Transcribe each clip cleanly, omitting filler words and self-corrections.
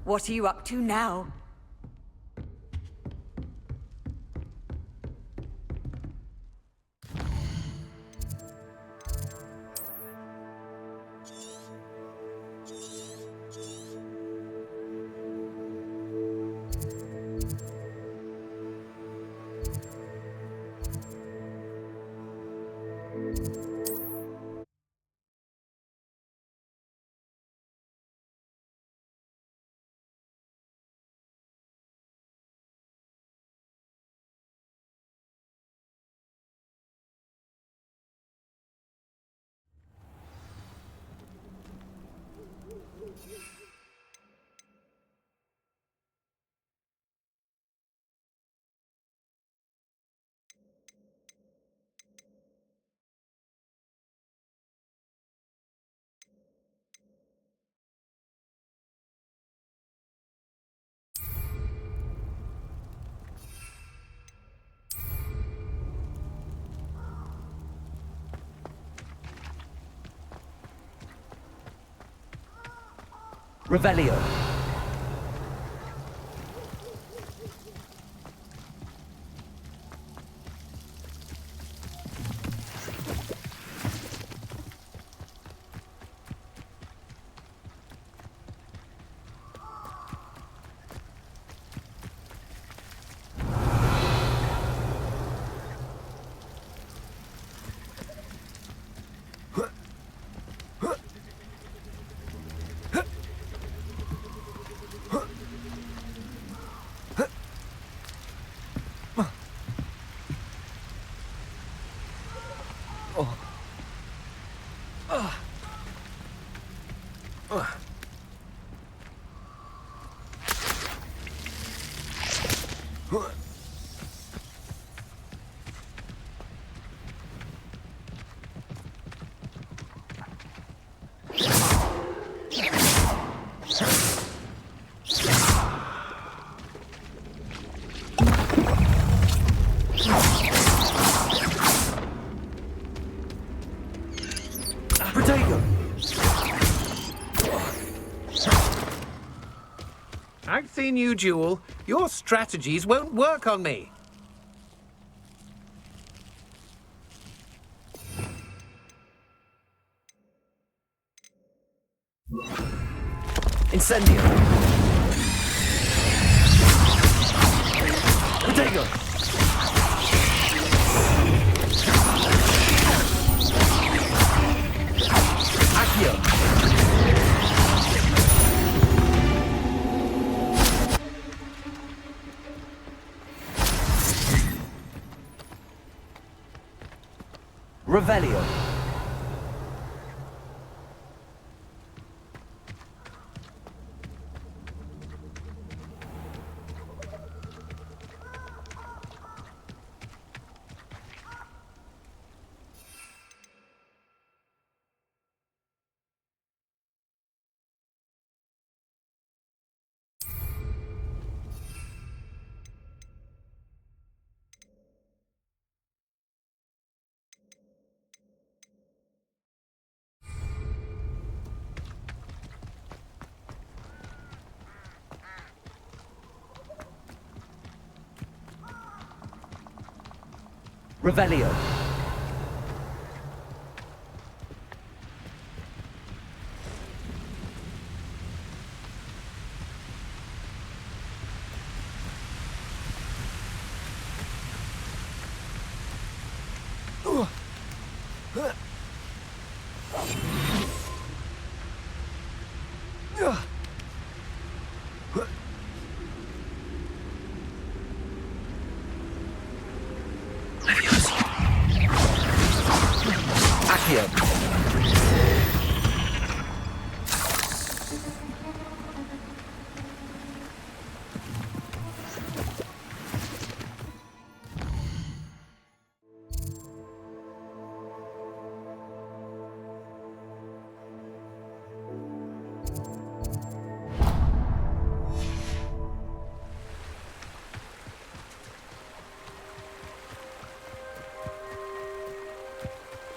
What are you up to now? Revelio. I've seen you duel. Your strategies won't work on me. Incendio. Protego. Accio. Revelio. Revelio.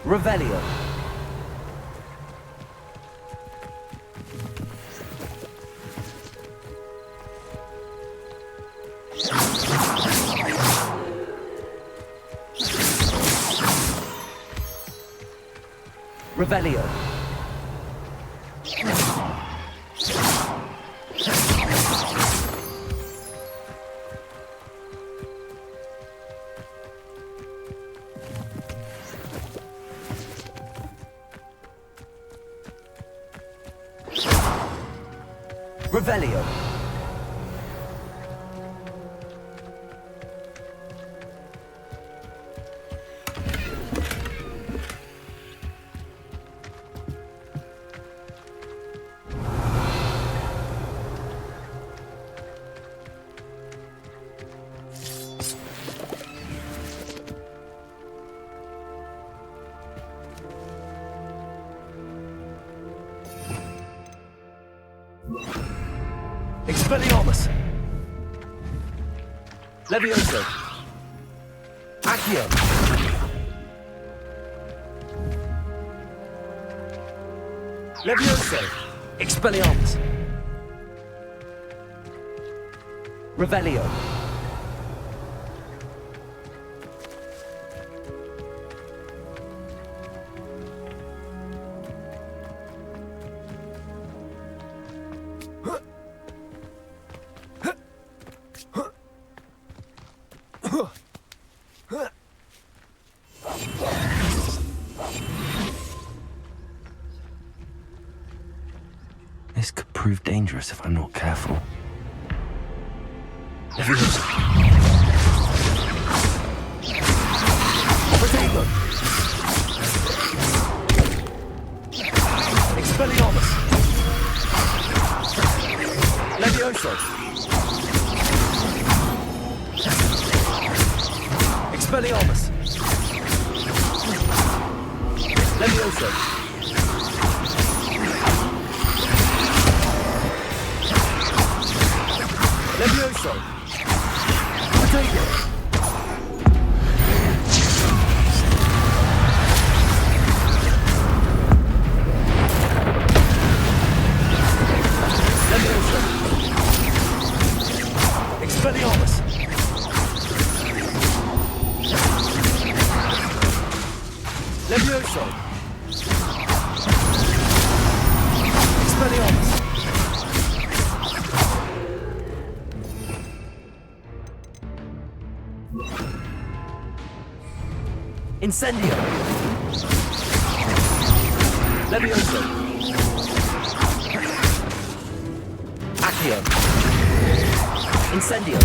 Revelio. Revelio. Revelio. Expelliarmus. Levioso. Accio. Levioso. Expelliarmus. Revelio. This could prove dangerous if I'm not careful. Levioso. Protego. Expelliarmus. Levioso. Expelliarmus. Levioso. Levioso. Protego. Levioso. Expelliarmus. Levioso. Expelliarmus. Incendio. Levioso. Accio. Incendio.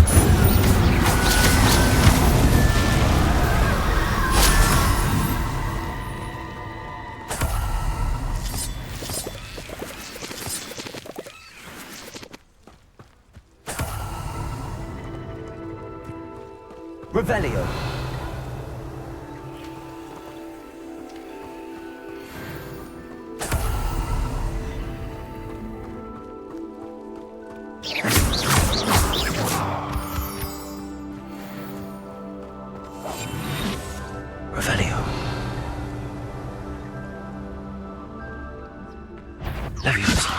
Revelio. Revelio. Levioso.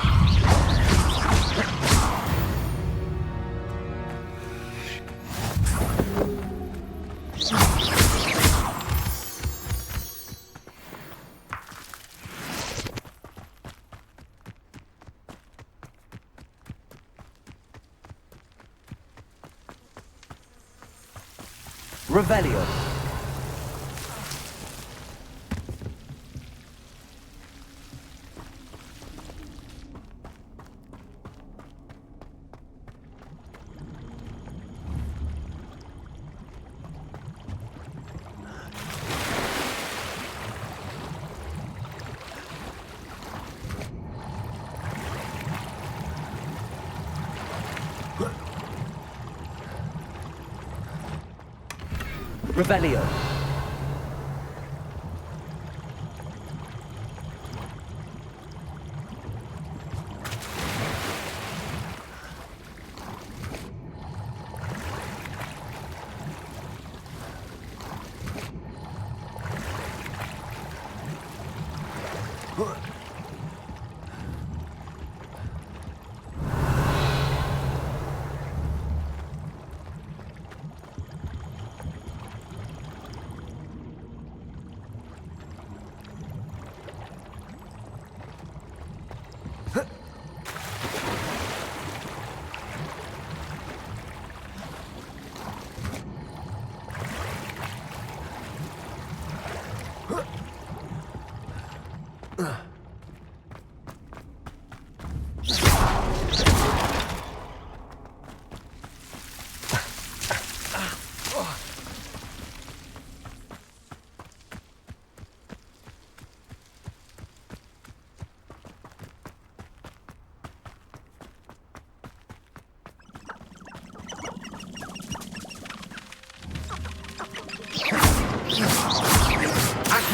Revelio. Revelio.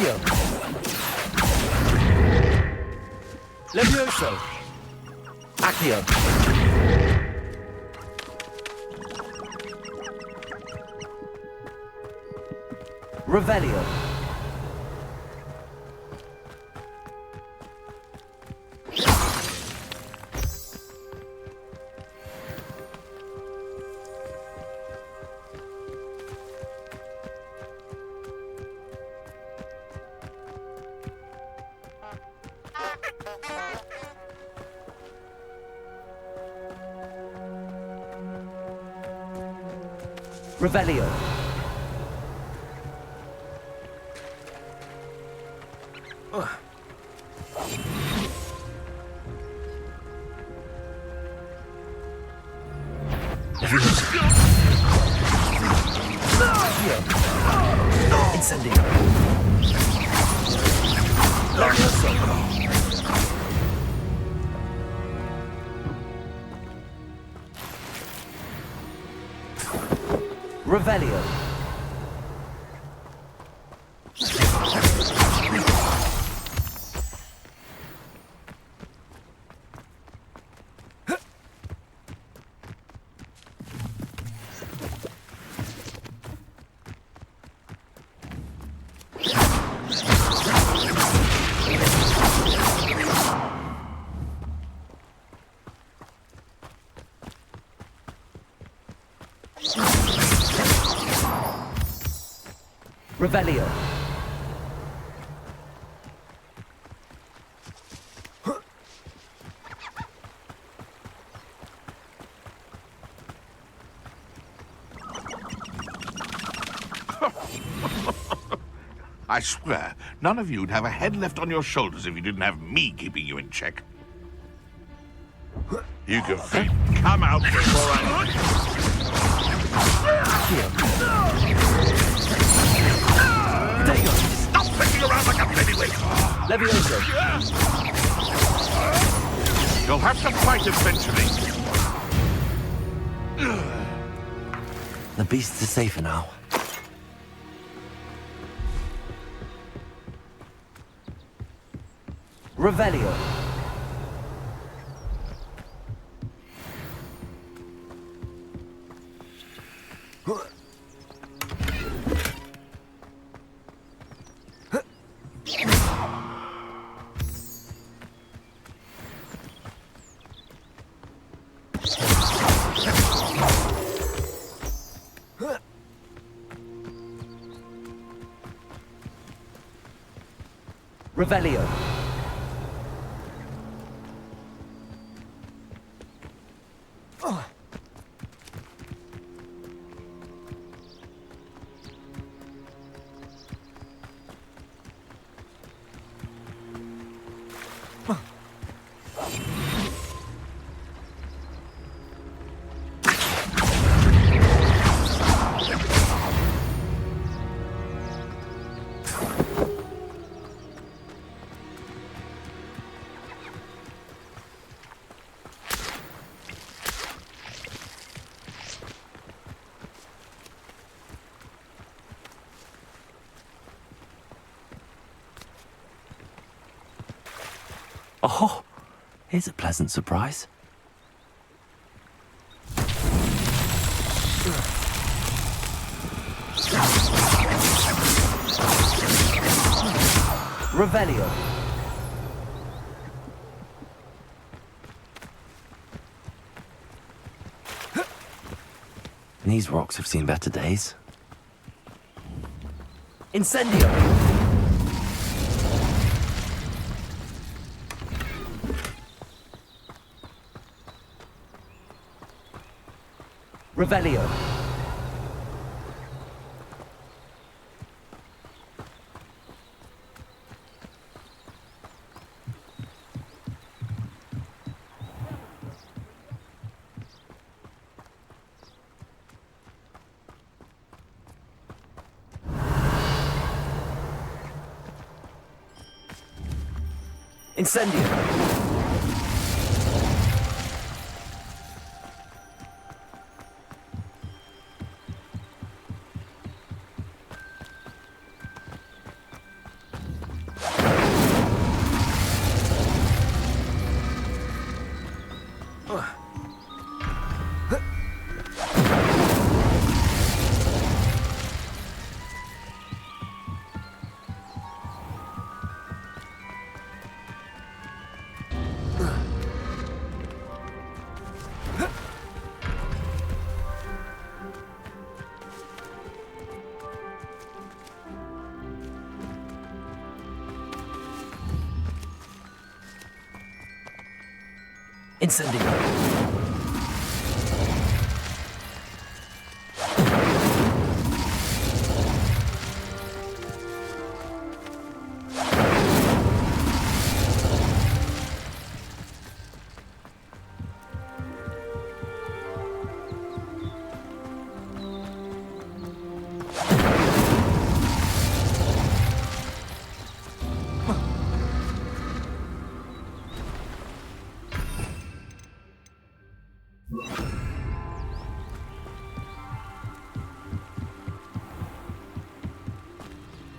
Accio. Levioso. Accio. Revelio. Revelio. Incendio. Revelio. Revelio. I swear, none of you'd have a head left on your shoulders if you didn't have me keeping you in check. You can come out before I... Stop picking around like a pennyweight! Levioso. You'll have to fight eventually. The beasts are safer now. Revelio. Revelio. Oh, here's a pleasant surprise. Revelio. These rocks have seen better days. Incendio. Revelio. Incendio. Incendio.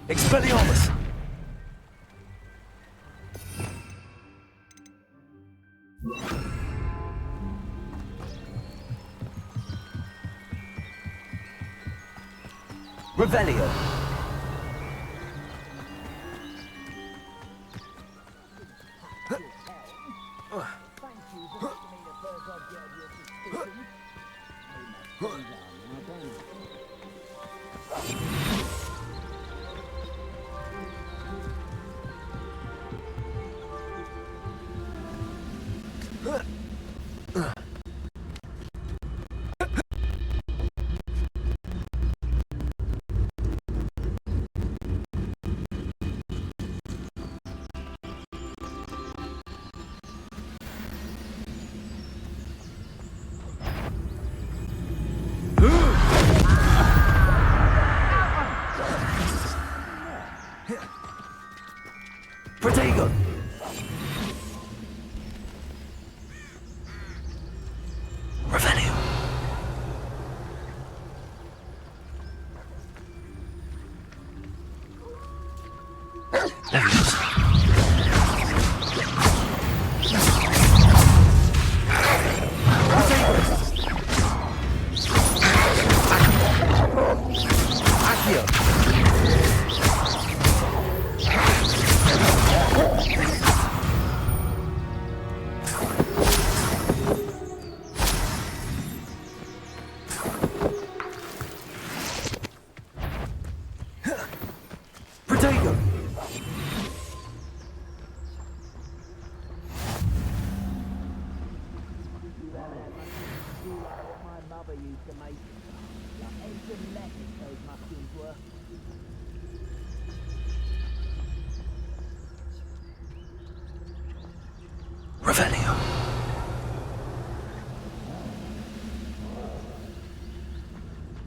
Expelliarmus! Revelio! Protego! Revelio! Leviosa! Accio! Protego! Revelio.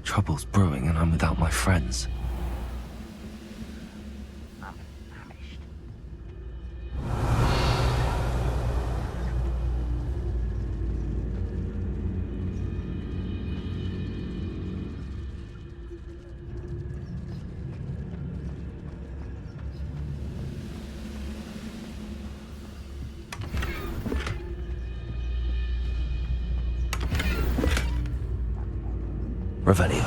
Trouble's brewing and I'm without my friends. Revelio.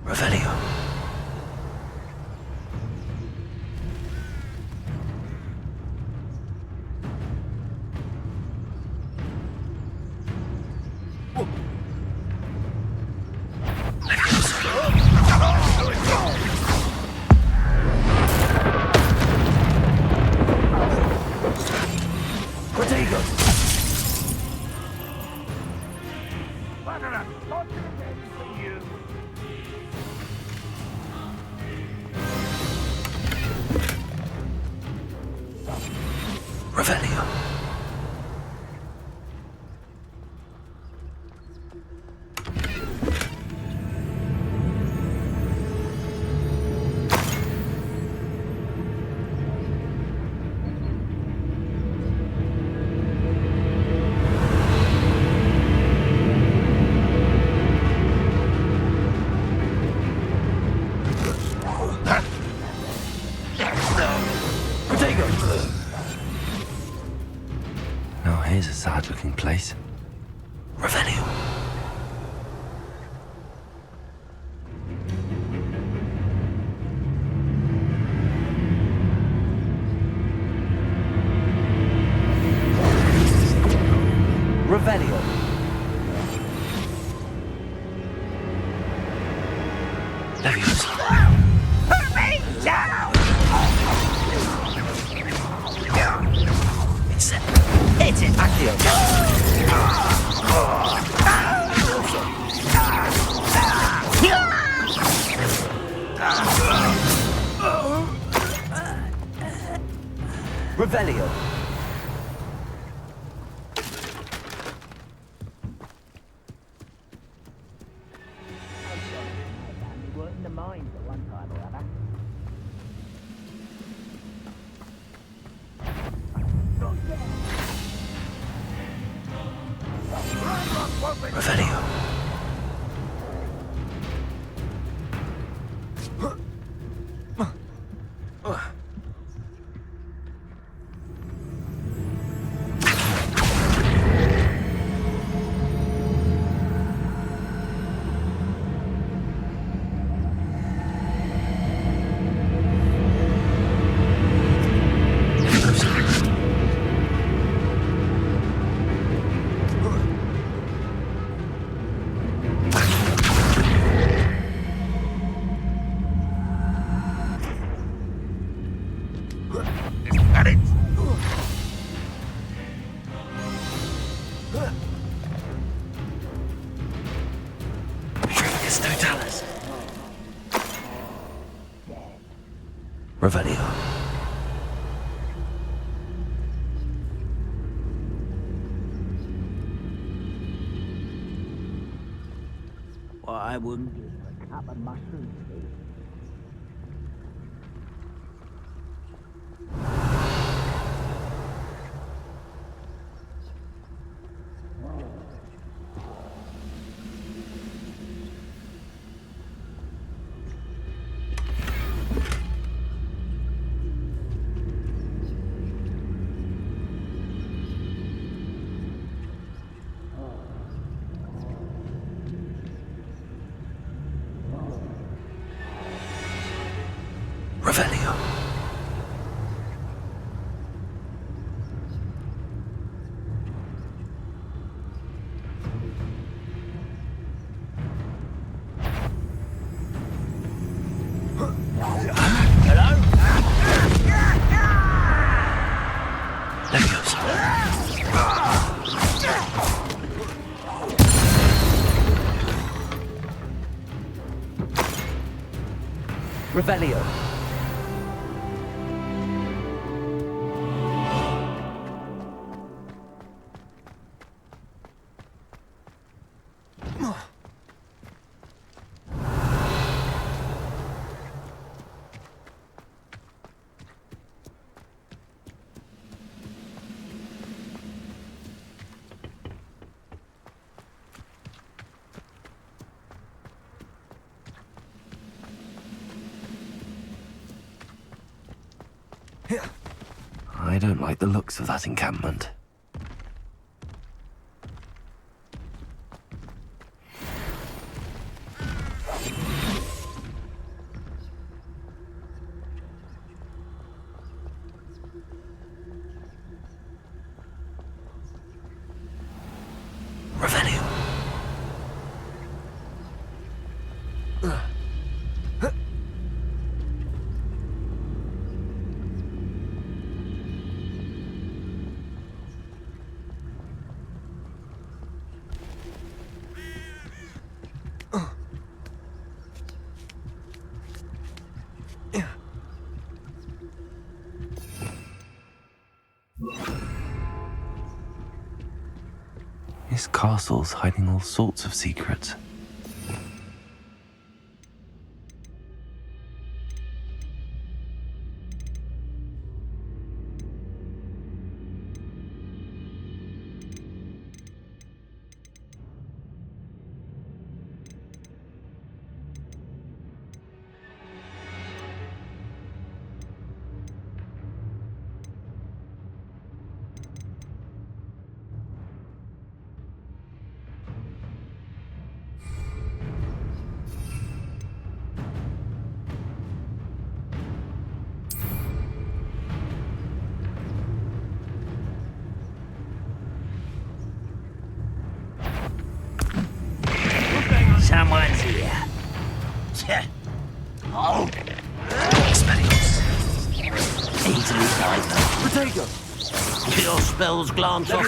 Revelio. Protego. Revelio. Protego. Leviosa. Put me down! It's set. Hit it, Accio. Revelio. Revelio. Got it! Trificus totalis. Revelio. Well, I wouldn't give a cup of mushrooms. Revelio. Leviosa. Revelio. I don't like the looks of that encampment. Revelio. This castle's hiding all sorts of secrets. Someone's here. Easily tied. Protego! Your spells glance off.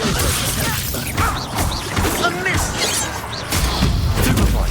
A miss! Superfly!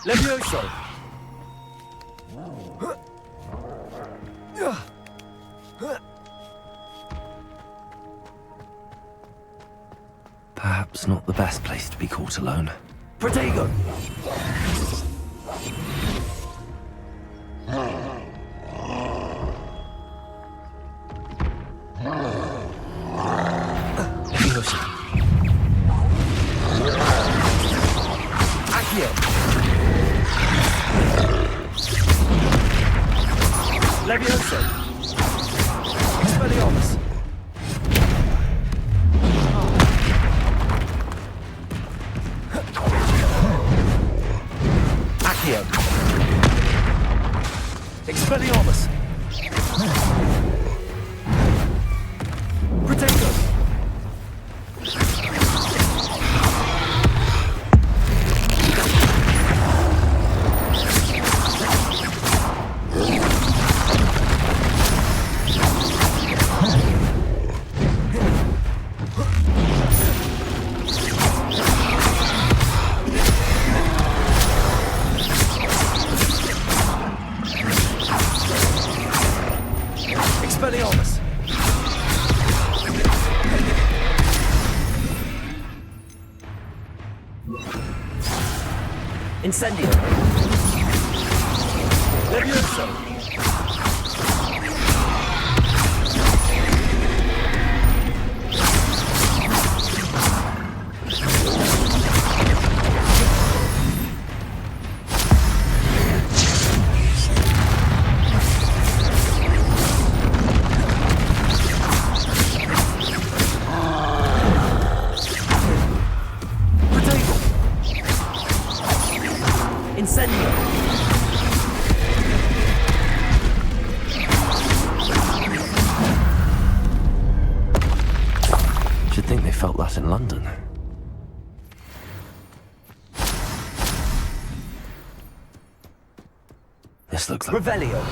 Levioso! Perhaps not the best place to be caught alone. Protego! Leviosa. Accio! Levioso! Expelliarmus! Accio! Expelliarmus! Protego! Expelliarmus! Incendio! Levioso! Protego! Incendio! Should think they felt that in London. This looks like... Revelio!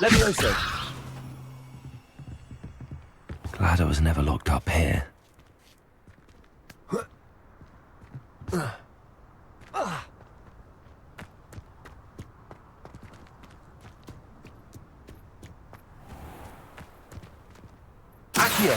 Levioso! Glad I was never locked up here. Accio!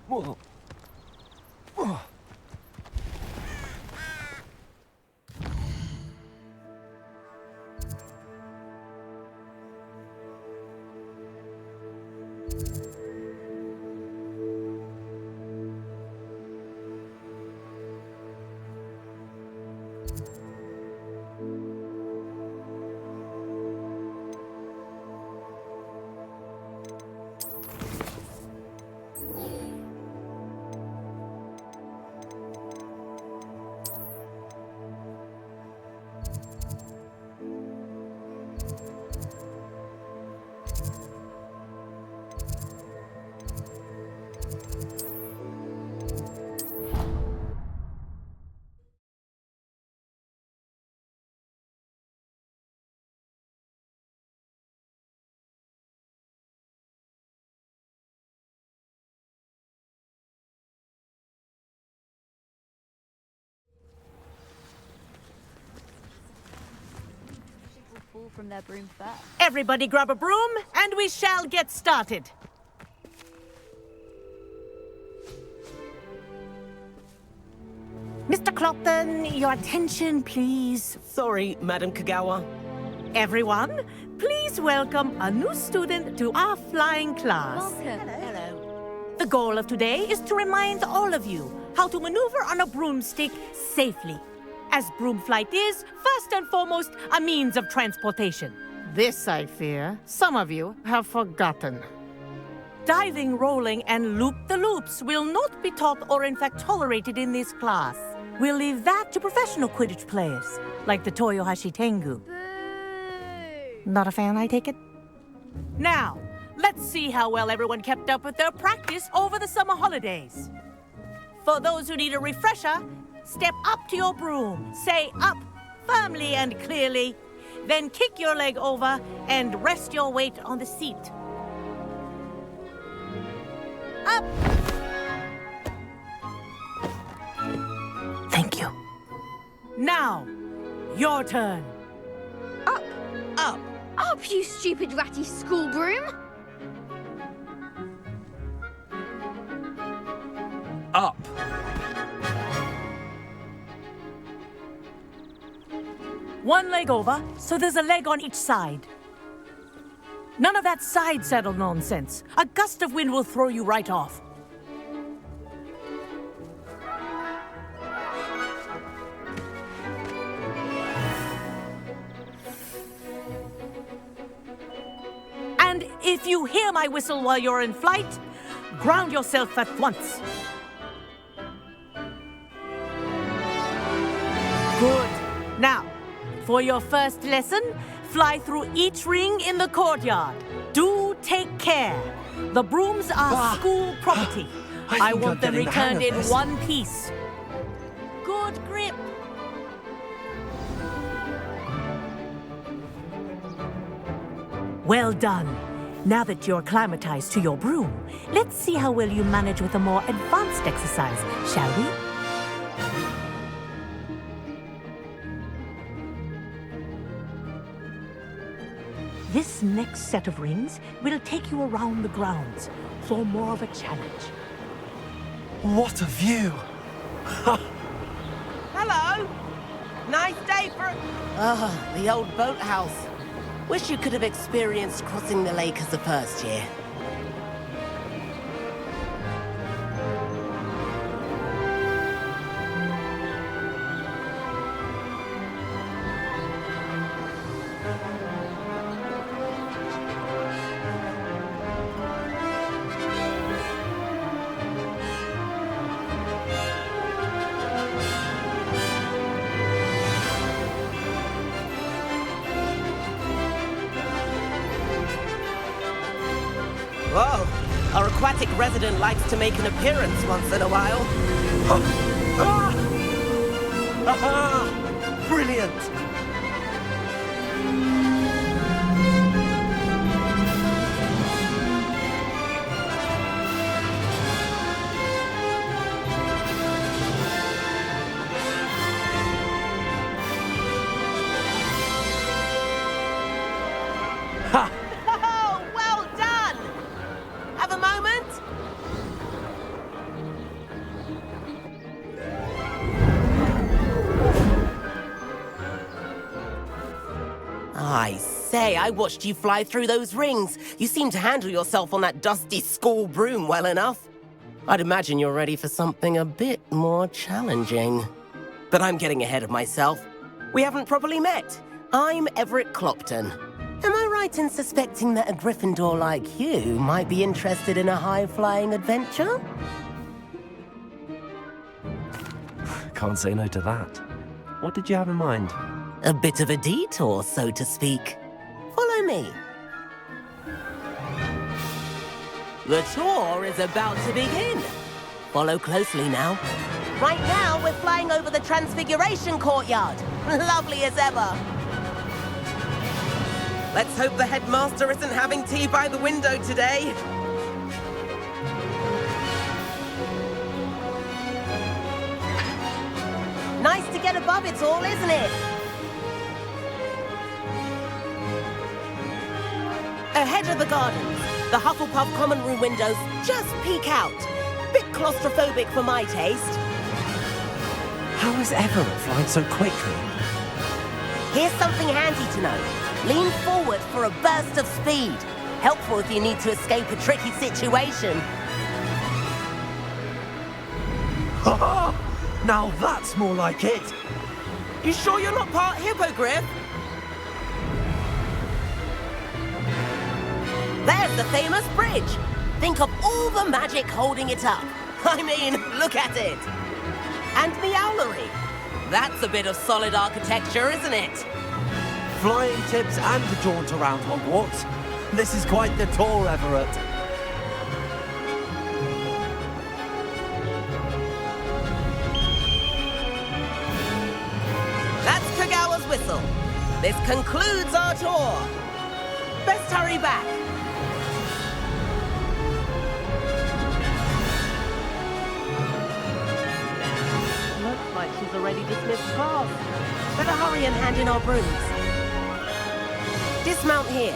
Whoa. school from their broom first. Everybody grab a broom, and we shall get started. Mr. Clopton, your attention, please. Sorry, Madam Kagawa. Everyone, please welcome a new student to our flying class. Welcome. Hello. The goal of today is to remind all of you how to maneuver on a broomstick safely, as broom flight is, first and foremost, a means of transportation. This, I fear, some of you have forgotten. Diving, rolling, and loop-the-loops will not be taught or in fact tolerated in this class. We'll leave that to professional Quidditch players, like the Toyohashi Tengu. Boo! Not a fan, I take it? Now, let's see how well everyone kept up with their practice over the summer holidays. For those who need a refresher, step up to your broom, say up firmly and clearly, then kick your leg over and rest your weight on the seat. Up! Thank you. Now, your turn. Up! Up. Up, you stupid ratty school broom! Up! One leg over, so there's a leg on each side. None of that side saddle nonsense. A gust of wind will throw you right off. And if you hear my whistle while you're in flight, ground yourself at once. Good. Now, for your first lesson, fly through each ring in the courtyard. Do take care. The brooms are school property. I think want I'm them getting the hang returned of in this. one piece. Good grip. Well done. Now that you're acclimatized to your broom, let's see how well you manage with a more advanced exercise, shall we? This next set of rings will take you around the grounds for more of a challenge. What a view! Hello. Nice day for... the old boathouse. Wish you could have experienced crossing the lake as a first year. Whoa, our aquatic resident likes to make an appearance once in a while. Brilliant! Oh, well done! Have a moment? I say, I watched you fly through those rings. You seem to handle yourself on that dusty school broom well enough. I'd imagine you're ready for something a bit more challenging. But I'm getting ahead of myself. We haven't properly met. I'm Everett Clopton. Am I right in suspecting that a Gryffindor like you might be interested in a high-flying adventure? Can't say no to that. What did you have in mind? A bit of a detour, so to speak. Follow me. The tour is about to begin. Follow closely now. Right now, we're flying over the Transfiguration Courtyard. Lovely as ever. Let's hope the headmaster isn't having tea by the window today. Nice to get above it all, isn't it? Ahead of the gardens, the Hufflepuff common room windows just peek out. Bit claustrophobic for my taste. How is Everett flying so quickly? Here's something handy to know. Lean forward for a burst of speed. Helpful if you need to escape a tricky situation. Now that's more like it. You sure you're not part hippogriff? There's the famous bridge. Think of all the magic holding it up. I mean, look at it. And the owlery. That's a bit of solid architecture, isn't it? Flying tips and a jaunt around Hogwarts. This is quite the tour, Everett. That's Kagawa's whistle. This concludes our tour. Best hurry back. Looks like she's already dismissed class. Better hurry and hand in our brooms. Dismount here.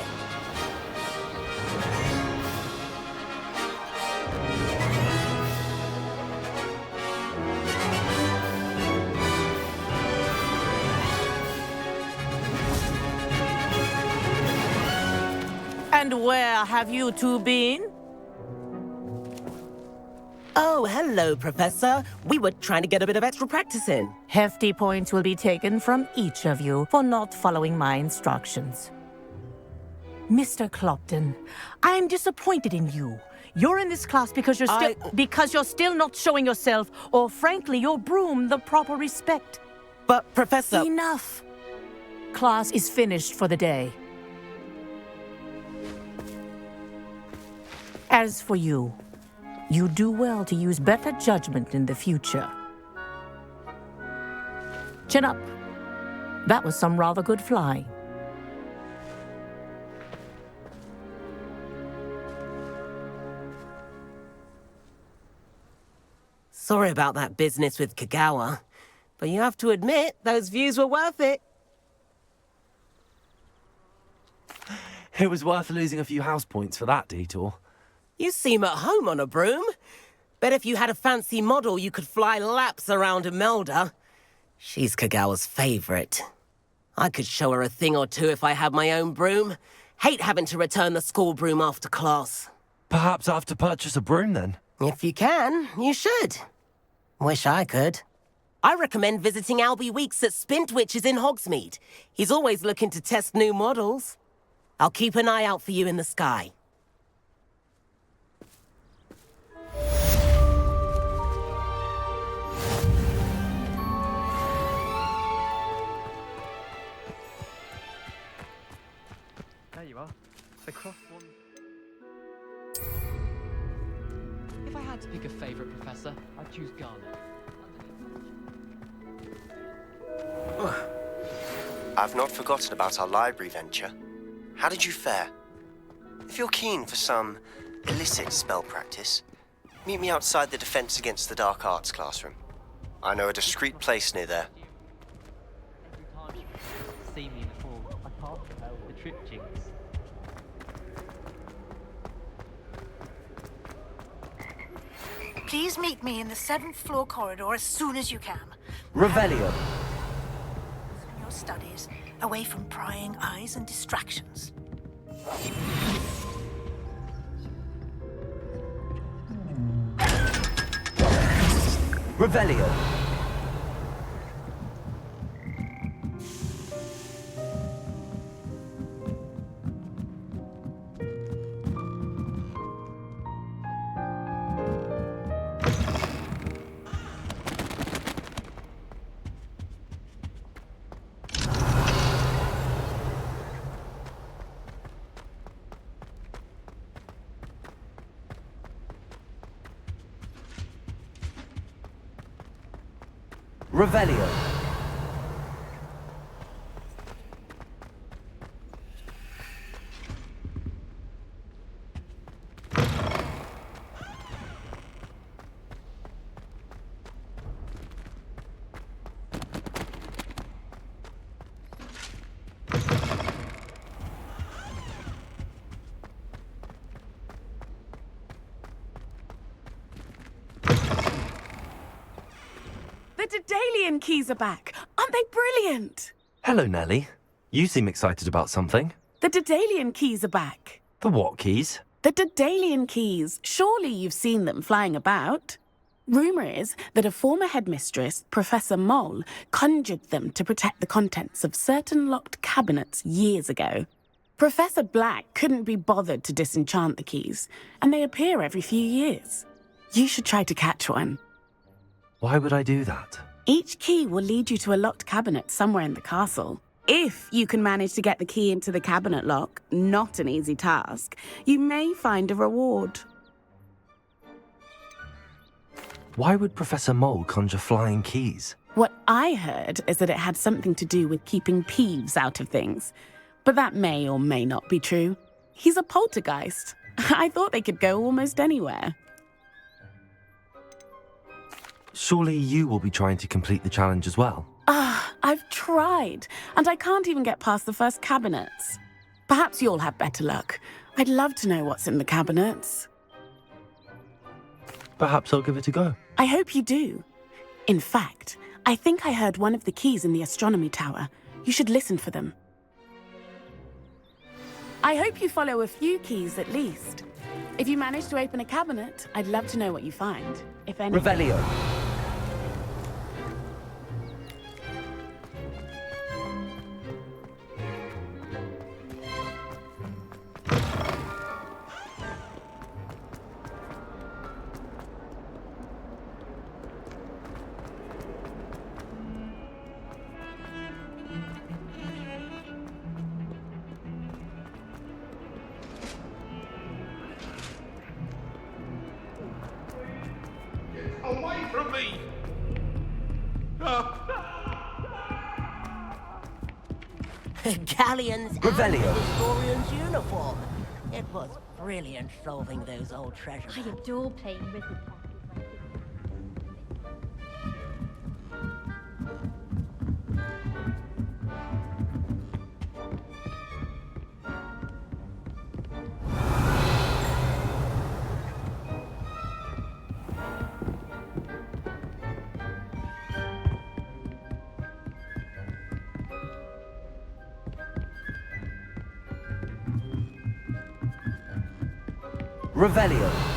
And where have you two been? Oh, hello, Professor. We were trying to get a bit of extra practice in. Hefty points will be taken from each of you for not following my instructions. Mr. Clopton, I'm disappointed in you. You're in this class because you're still not showing yourself, or frankly, your broom the proper respect. But, Professor... Enough. Class is finished for the day. As for you, you do well to use better judgment in the future. Chin up. That was some rather good flying. Sorry about that business with Kagawa, but you have to admit, those views were worth it. It was worth losing a few house points for that detour. You seem at home on a broom. Bet if you had a fancy model, you could fly laps around Imelda. She's Kagawa's favorite. I could show her a thing or two if I had my own broom. Hate having to return the school broom after class. Perhaps I have to purchase a broom then? If you can, you should. Wish I could. I recommend visiting Albie Weeks at Spintwitches in Hogsmeade. He's always looking to test new models. I'll keep an eye out for you in the sky. There you are. The cross one. If I had to pick a favourite professor, I'd choose Garnet. I've not forgotten about our library venture. How did you fare? If you're keen for some illicit spell practice, meet me outside the Defense Against the Dark Arts classroom. I know a discreet place near there. Every time you see me in the hall, I can't tell the trip jinx. Please meet me in the 7th floor corridor as soon as you can. Revelio. In your studies, away from prying eyes and distractions. Revelio. Revelio. Daedalian keys are back. Aren't they brilliant? Hello, Nellie. You seem excited about something. The Daedalian keys are back. The what keys? The Daedalian keys. Surely you've seen them flying about. Rumour is that a former headmistress, Professor Mole, conjured them to protect the contents of certain locked cabinets years ago. Professor Black couldn't be bothered to disenchant the keys, and they appear every few years. You should try to catch one. Why would I do that? Each key will lead you to a locked cabinet somewhere in the castle. If you can manage to get the key into the cabinet lock, not an easy task, you may find a reward. Why would Professor Mole conjure flying keys? What I heard is that it had something to do with keeping Peeves out of things. But that may or may not be true. He's a poltergeist. I thought they could go almost anywhere. Surely you will be trying to complete the challenge as well? I've tried, and I can't even get past the first cabinets. Perhaps you'll have better luck. I'd love to know what's in the cabinets. Perhaps I'll give it a go. I hope you do. In fact, I think I heard one of the keys in the astronomy tower. You should listen for them. I hope you follow a few keys at least. If you manage to open a cabinet, I'd love to know what you find, if any. Revelio. Away from me! Galleons Revelio. and historian's uniform. It was brilliant solving those old treasure I maps. adore playing Riddle Pack. Revelio.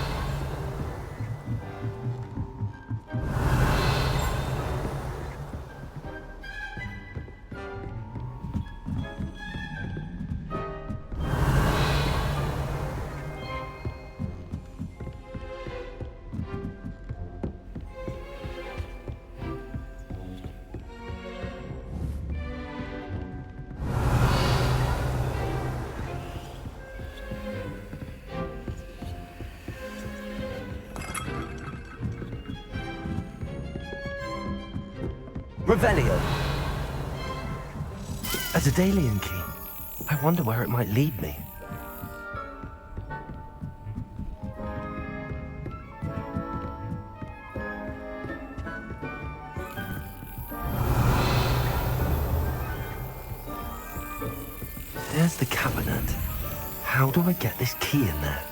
Revelio. A Daedalian key. I wonder where it might lead me. There's the cabinet. How do I get this key in there?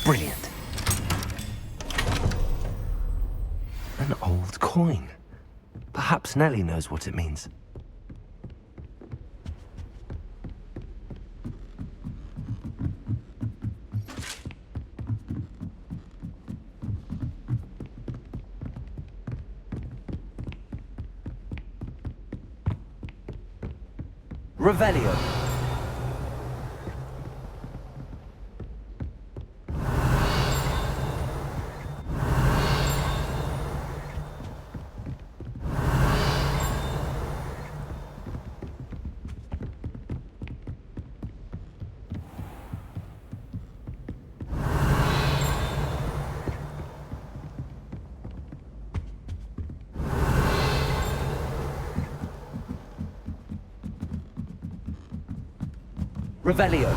Brilliant. An old coin. Perhaps Nellie knows what it means. Revelio. Revelio.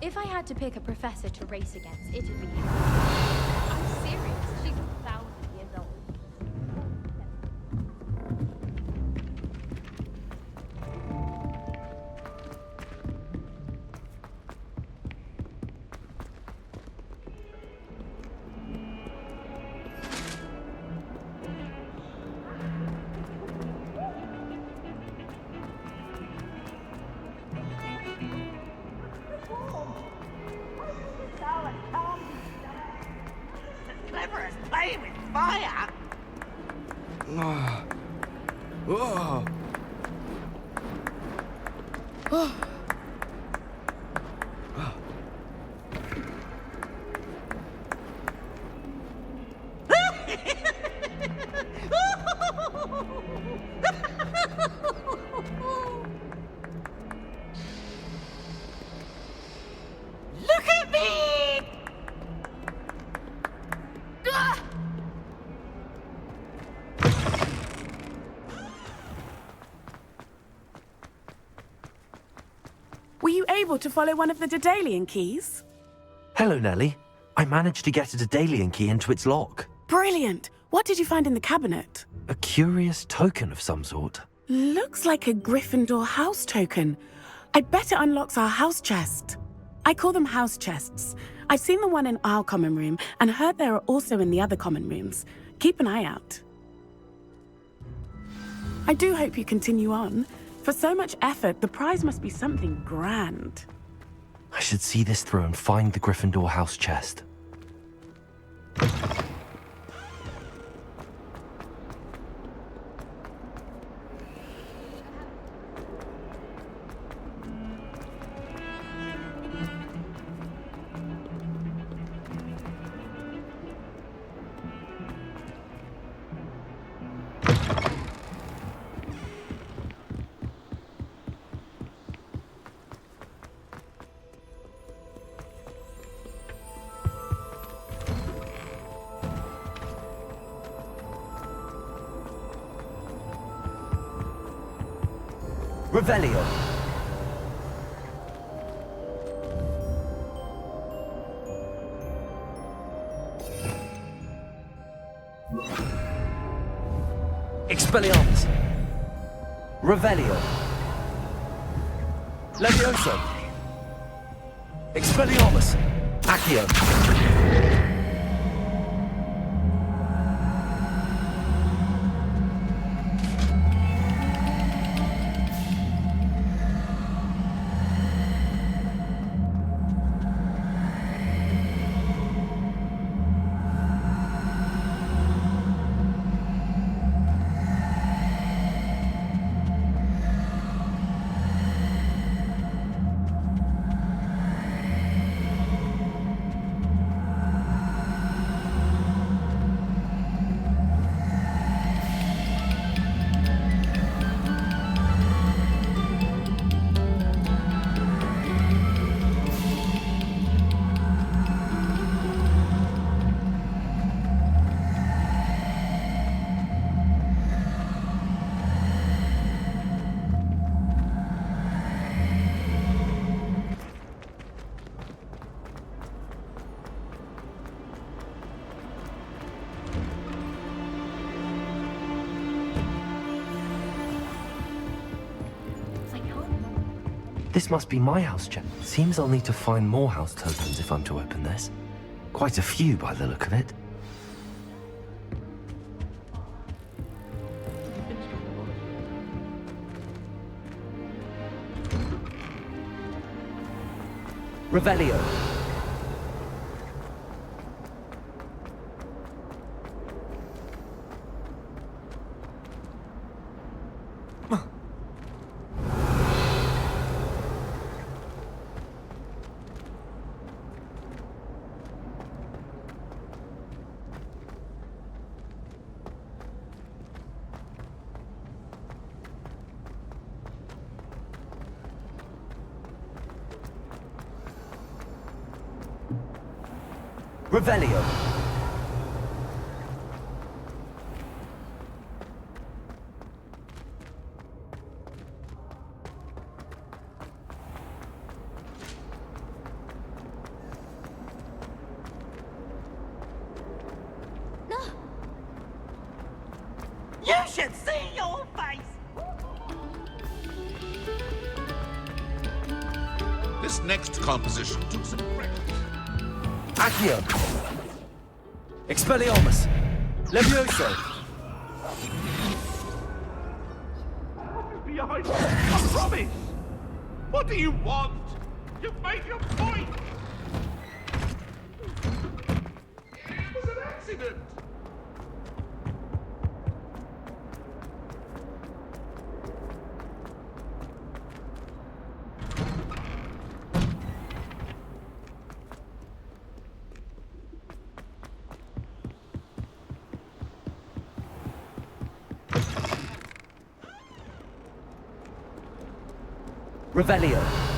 If I had to pick a professor to race against, it'd be you. I'm serious. She's 1,000 years old. Clever as playing with fire. Look at me! Were you able to follow one of the Daedalian keys? Hello, Nellie. I managed to get a Daedalian key into its lock. Brilliant! What did you find in the cabinet? A curious token of some sort. Looks like a Gryffindor house token. I bet it unlocks our house chest. I call them house chests. I've seen the one in our common room and heard there are also in the other common rooms. Keep an eye out. I do hope you continue on. For so much effort, the prize must be something grand. I should see this through and find the Gryffindor house chest. Revelio. Expelliarmus. Revelio. Levioso. Expelliarmus. Accio. This must be my house chest. Seems I'll need to find more house tokens if I'm to open this. Quite a few by the look of it. Revelio. Revelio. You should see your face! This next composition took some practice. Accio. Expelliarmus. Levioso. Behind you. I promise! What do you want? You've made your point! It was an accident! Revelio.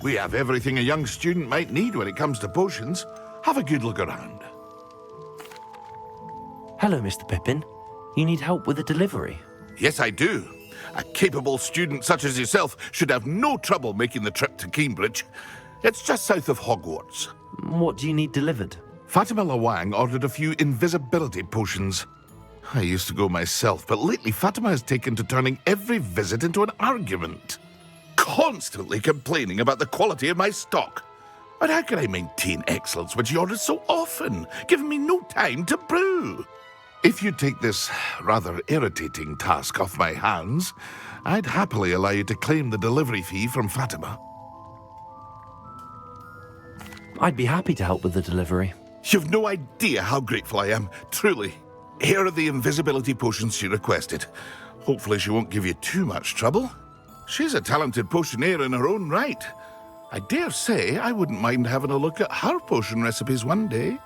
We have everything a young student might need when it comes to potions. Have a good look around. Hello, Mr. Pippin. You need help with a delivery? Yes, I do. A capable student such as yourself should have no trouble making the trip to Cambridge. It's just south of Hogwarts. What do you need delivered? Fatima Lawang ordered a few invisibility potions. I used to go myself, but lately Fatima has taken to turning every visit into an argument. Constantly complaining about the quality of my stock. But how can I maintain excellence when she orders so often, giving me no time to brew? If you take this rather irritating task off my hands, I'd happily allow you to claim the delivery fee from Fatima. I'd be happy to help with the delivery. You've no idea how grateful I am, truly. Here are the invisibility potions she requested. Hopefully she won't give you too much trouble. She's a talented potioneer in her own right. I dare say I wouldn't mind having a look at her potion recipes one day.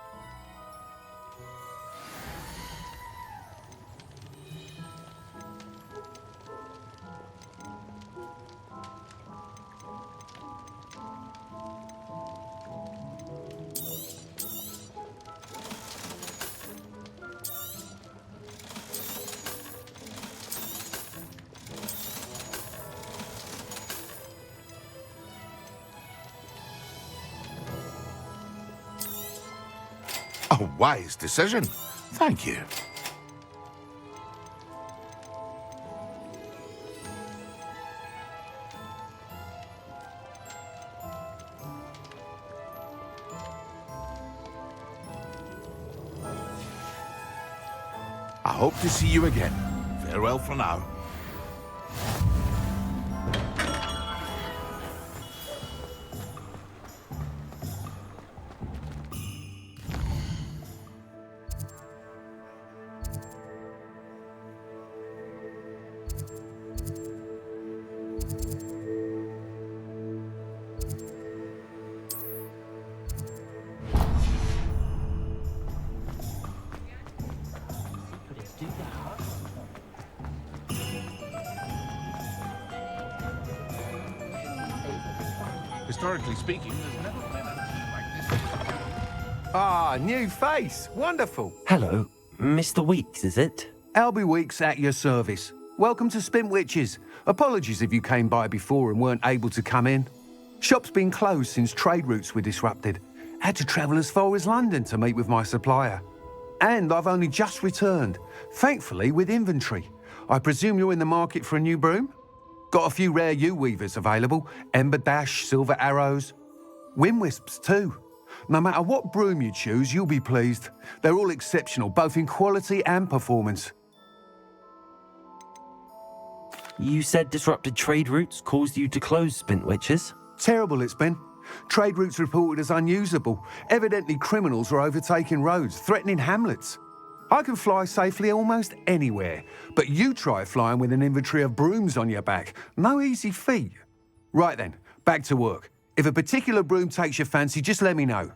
A wise decision. Thank you. I hope to see you again. Farewell for now. Historically speaking, there's never been a team like this. Ah, new face. Wonderful. Hello, Mr. Weeks, is it? Albie Weeks at your service. Welcome to Spintwitches. Apologies if you came by before and weren't able to come in. Shop's been closed since trade routes were disrupted. Had to travel as far as London to meet with my supplier. And I've only just returned, thankfully with inventory. I presume you're in the market for a new broom? Got a few rare U-weavers available. Ember Dash, Silver Arrows. Wind Wisps too. No matter what broom you choose, you'll be pleased. They're all exceptional, both in quality and performance. You said disrupted trade routes caused you to close Spintwitches? Terrible it's been. Trade routes reported as unusable. Evidently criminals are overtaking roads, threatening hamlets. I can fly safely almost anywhere, but you try flying with an inventory of brooms on your back. No easy feat. Right then, back to work. If a particular broom takes your fancy, just let me know.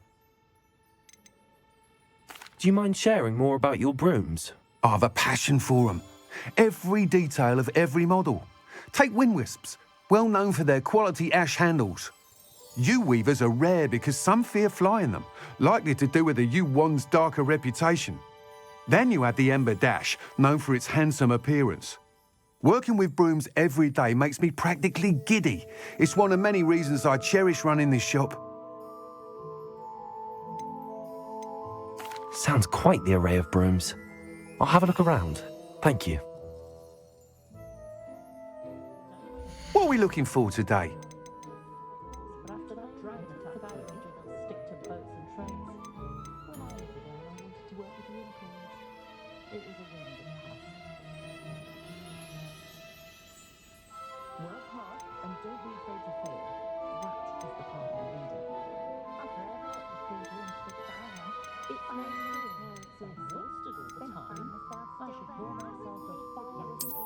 Do you mind sharing more about your brooms? I've a passion for them. Every detail of every model. Take Wind Wisps, well known for their quality ash handles. U-weavers are rare because some fear flying them, likely to do with the U-Wand's darker reputation. Then you have the Ember Dash, known for its handsome appearance. Working with brooms every day makes me practically giddy. It's one of many reasons I cherish running this shop. Sounds quite the array of brooms. I'll have a look around. Thank you. What are we looking for today?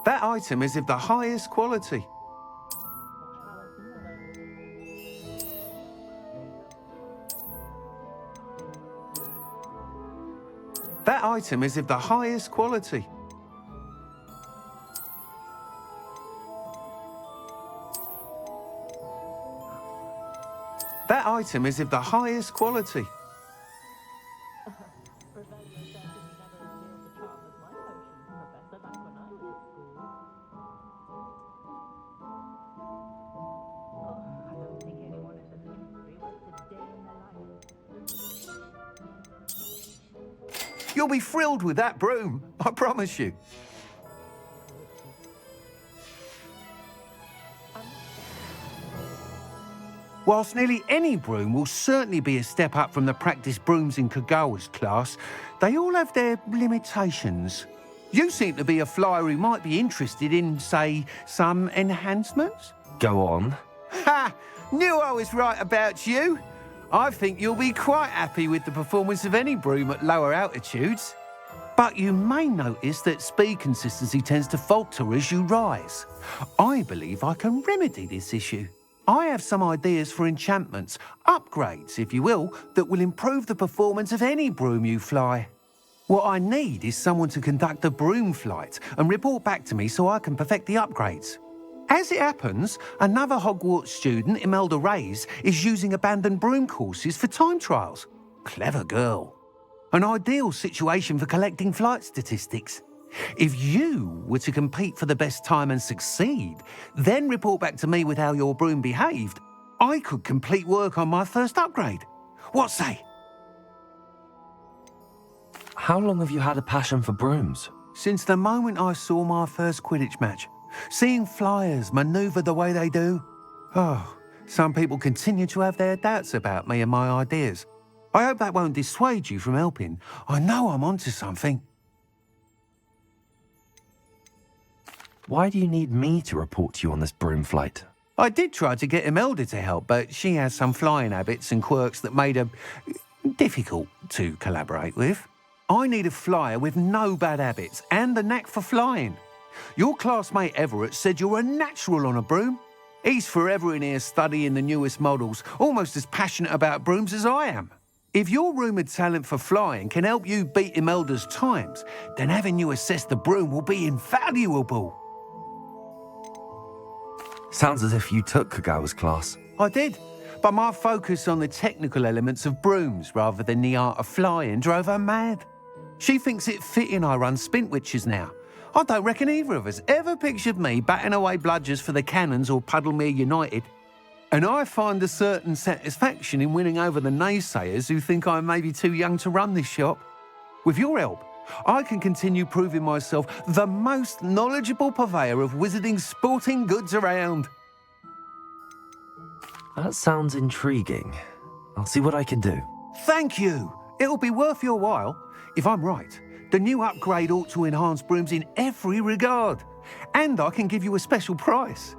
That item is of the highest quality. That item is of the highest quality. That item is of the highest quality. You'll be thrilled with that broom, I promise you. Whilst nearly any broom will certainly be a step up from the practice brooms in Kagawa's class, they all have their limitations. You seem to be a flyer who might be interested in, say, some enhancements? Go on. Ha! Knew I was right about you. I think you'll be quite happy with the performance of any broom at lower altitudes. But you may notice that speed consistency tends to falter as you rise. I believe I can remedy this issue. I have some ideas for enchantments, upgrades, if you will, that will improve the performance of any broom you fly. What I need is someone to conduct a broom flight and report back to me so I can perfect the upgrades. As it happens, another Hogwarts student, Imelda Reyes, is using abandoned broom courses for time trials. Clever girl. An ideal situation for collecting flight statistics. If you were to compete for the best time and succeed, then report back to me with how your broom behaved, I could complete work on my first upgrade. What say? How long have you had a passion for brooms? Since the moment I saw my first Quidditch match. Seeing flyers manoeuvre the way they do. Oh, some people continue to have their doubts about me and my ideas. I hope that won't dissuade you from helping. I know I'm onto something. Why do you need me to report to you on this broom flight? I did try to get Imelda to help, but she has some flying habits and quirks that made her difficult to collaborate with. I need a flyer with no bad habits and the knack for flying. Your classmate Everett said you're a natural on a broom. He's forever in here studying the newest models, almost as passionate about brooms as I am. If your rumoured talent for flying can help you beat Imelda's times, then having you assess the broom will be invaluable. Sounds as if you took Kagawa's class. I did, but my focus on the technical elements of brooms rather than the art of flying drove her mad. She thinks it fitting I run Spintwitches now. I don't reckon either of us ever pictured me batting away bludgers for the Cannons or Puddlemere United. And I find a certain satisfaction in winning over the naysayers who think I may be too young to run this shop. With your help, I can continue proving myself the most knowledgeable purveyor of wizarding sporting goods around. That sounds intriguing. I'll see what I can do. Thank you. It'll be worth your while. If I'm right, the new upgrade ought to enhance brooms in every regard. And I can give you a special price.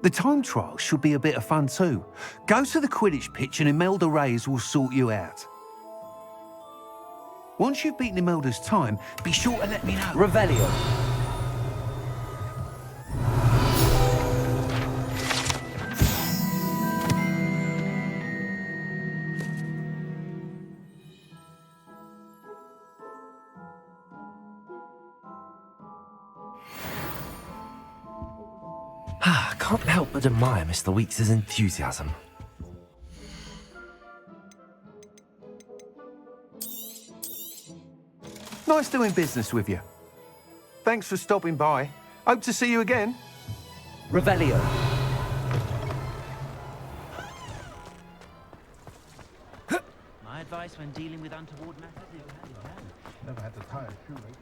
The time trial should be a bit of fun too. Go to the Quidditch pitch and Imelda Reyes will sort you out. Once you've beaten Imelda's time, be sure to let me know. Revelio. Can't help but admire Mr. Weeks' enthusiasm. Nice doing business with you. Thanks for stopping by. Hope to see you again. Revelio. My advice when dealing with untoward matters is hand in hand. Never had to tie a shoelace.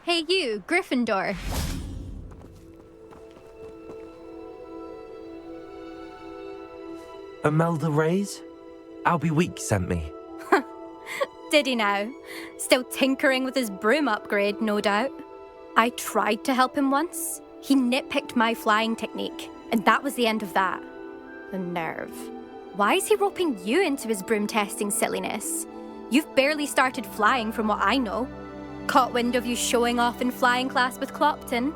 Hey you, Gryffindor. Imelda Reyes? Albie Week sent me. Did he now? Still tinkering with his broom upgrade, no doubt. I tried to help him once. He nitpicked my flying technique, and that was the end of that. The nerve. Why is he roping you into his broom testing silliness? You've barely started flying from what I know. Caught wind of you showing off in flying class with Clopton.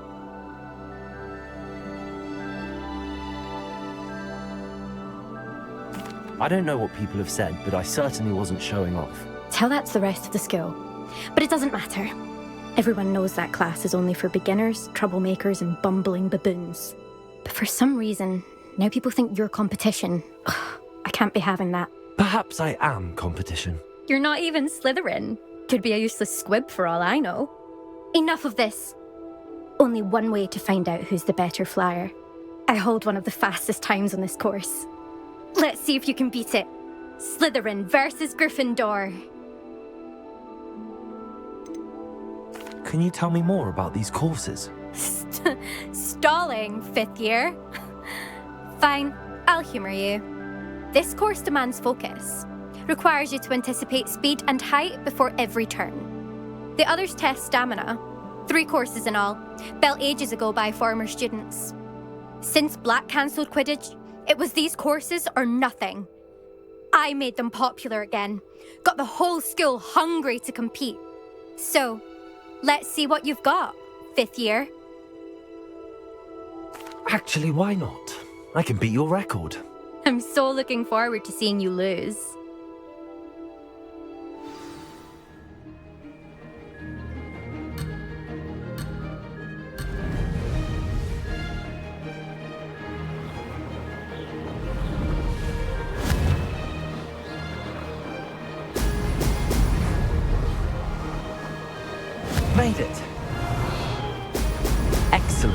I don't know what people have said, but I certainly wasn't showing off. Tell that to the rest of the school. But it doesn't matter. Everyone knows that class is only for beginners, troublemakers, and bumbling baboons. But for some reason, now people think you're competition. Ugh, I can't be having that. Perhaps I am competition. You're not even Slytherin. Could be a useless squib for all I know. Enough of this. Only one way to find out who's the better flyer. I hold one of the fastest times on this course. Let's see if you can beat it. Slytherin versus Gryffindor. Can you tell me more about these courses? Stalling, 5th year. Fine, I'll humour you. This course demands focus. Requires you to anticipate speed and height before every turn. The others test stamina. 3 courses in all, built ages ago by former students. Since Black cancelled Quidditch, it was these courses or nothing. I made them popular again. Got the whole school hungry to compete. So, let's see what you've got, 5th year. Actually, why not? I can beat your record. I'm so looking forward to seeing you lose. Made it. Excellent.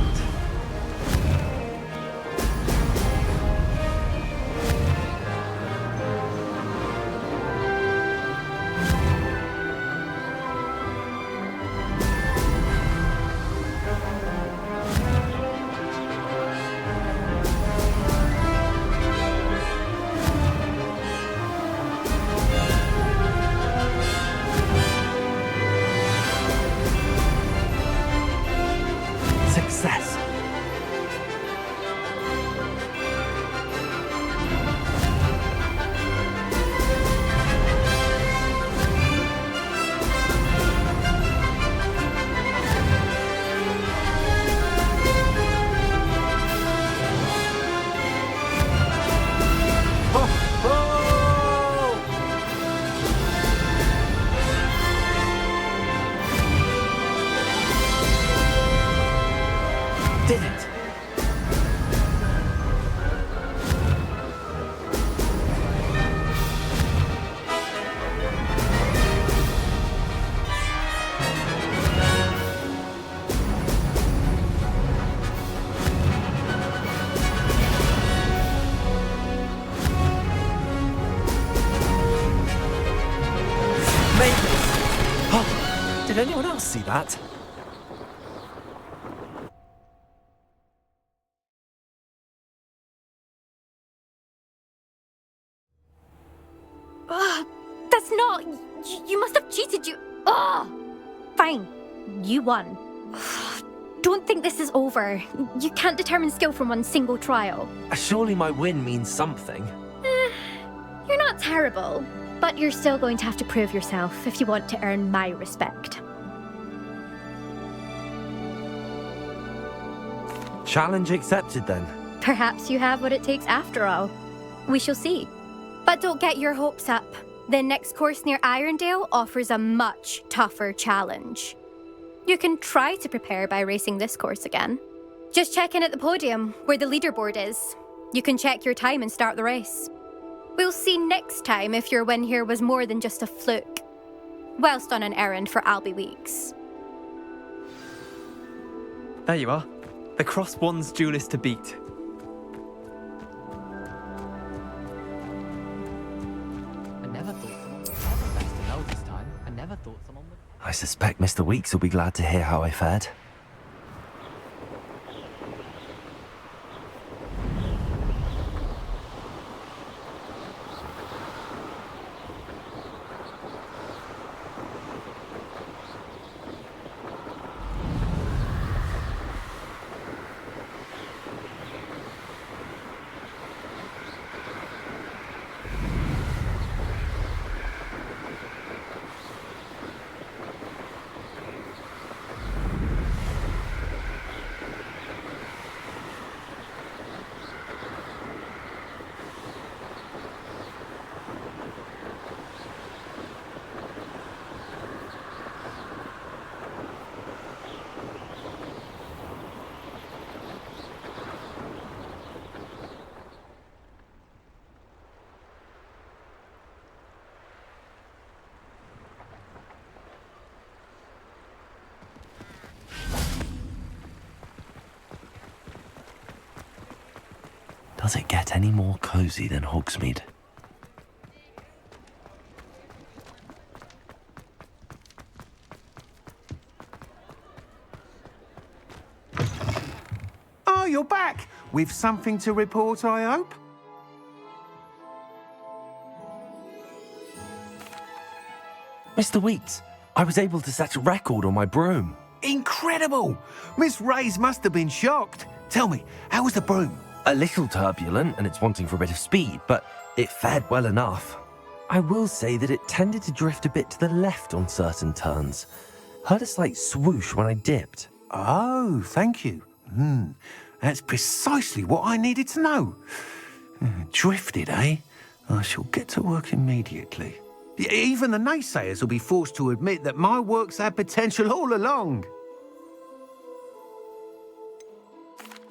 Success. Did it. Made it. Oh, did anyone else see that? That's not... You must have cheated, you... Ugh! Fine. You won. Don't think this is over. You can't determine skill from one single trial. Surely my win means something. You're not terrible, but you're still going to have to prove yourself if you want to earn my respect. Challenge accepted then. Perhaps you have what it takes after all. We shall see. But don't get your hopes up. The next course near Irondale offers a much tougher challenge. You can try to prepare by racing this course again. Just check in at the podium, where the leaderboard is. You can check your time and start the race. We'll see next time if your win here was more than just a fluke, whilst on an errand for Albie Weeks. There you are. The Cross One's duelist to beat. I suspect Mr. Weeks will be glad to hear how I fared. Does it get any more cozy than Hogsmeade? Oh, you're back! With something to report, I hope? Mr. Weeks, I was able to set a record on my broom. Incredible! Miss Reyes must have been shocked. Tell me, how was the broom? A little turbulent and it's wanting for a bit of speed, but it fared well enough. I will say that it tended to drift a bit to the left on certain turns. Heard a slight swoosh when I dipped. Oh, thank you. That's precisely what I needed to know. Drifted, eh? I shall get to work immediately. Even the naysayers will be forced to admit that my work's had potential all along.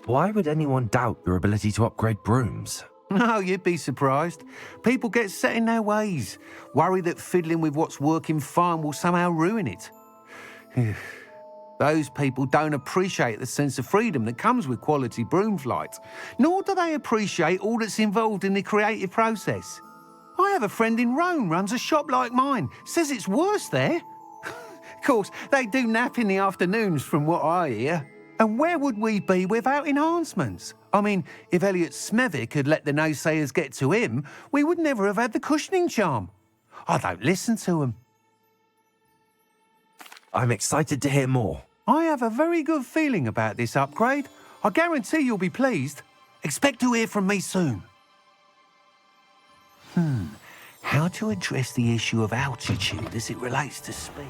Why would anyone doubt your ability to upgrade brooms? No, you'd be surprised. People get set in their ways, worry that fiddling with what's working fine will somehow ruin it. Those people don't appreciate the sense of freedom that comes with quality broom flight, nor do they appreciate all that's involved in the creative process. I have a friend in Rome runs a shop like mine, says it's worse there. Of course, they do nap in the afternoons from what I hear. And where would we be without enhancements? I mean, if Elliot Smethwick had let the naysayers get to him, we would never have had the cushioning charm. I don't listen to them. I'm excited to hear more. I have a very good feeling about this upgrade. I guarantee you'll be pleased. Expect to hear from me soon. How to address the issue of altitude as it relates to speed?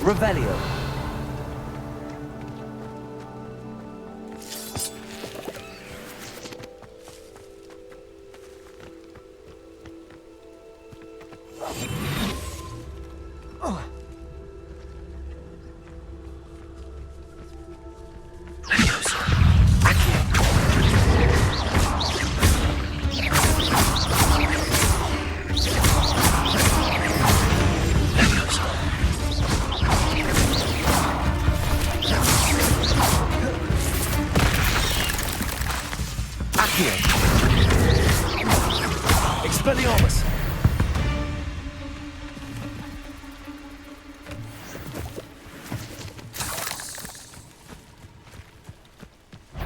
Revelio. Expelliarmus!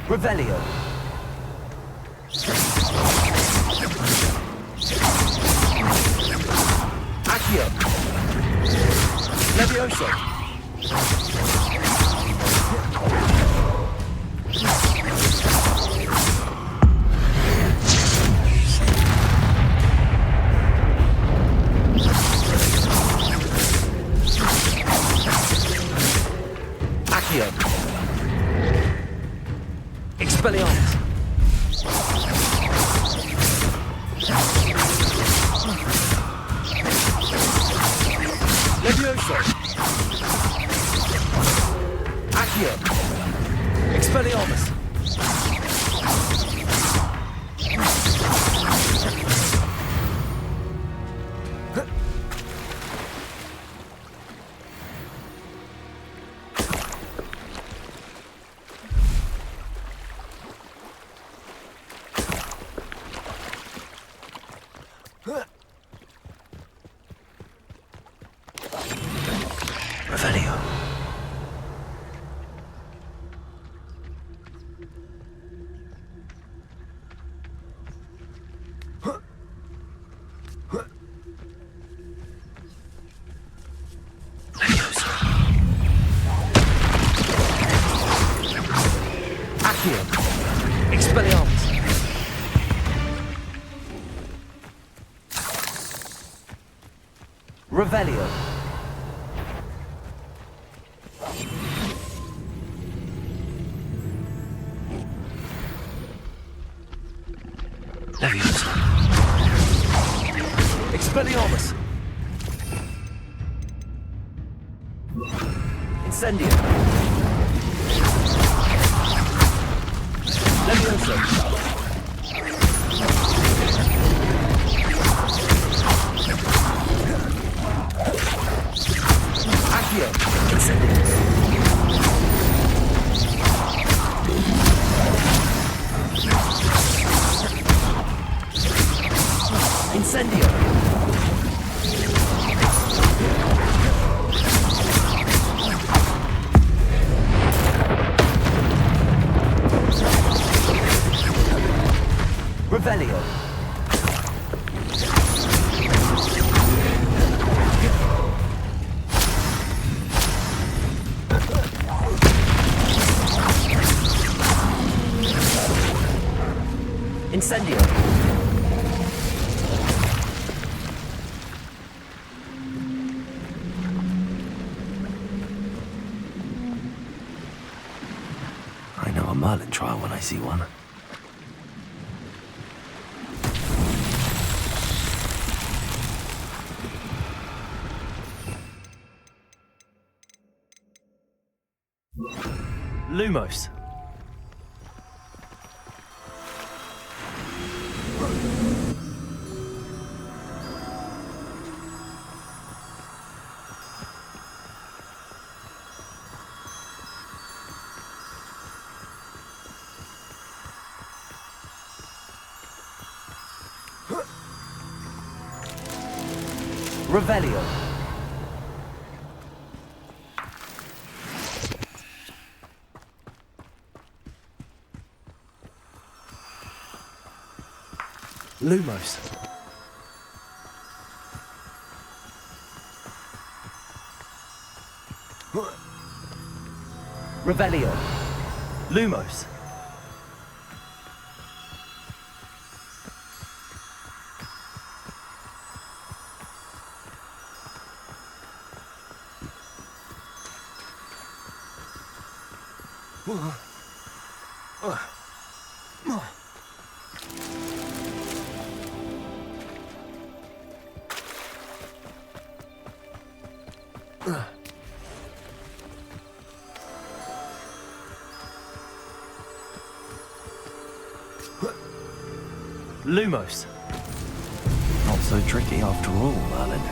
Revelio. Accio! Levioso! Levioso! Accio! Expelliarmus! Revelio. Levioso. Accio. Expelliarmus. Revelio. Levioso. Expelliarmus. Incendio. Levioso. Accio. Incendio. Incendio. Revelio. Incendio. I know a Merlin trial when I see one. Lumos. Revelio. Lumos. Revelio. Lumos. Lumos. Not so tricky after all, Merlin.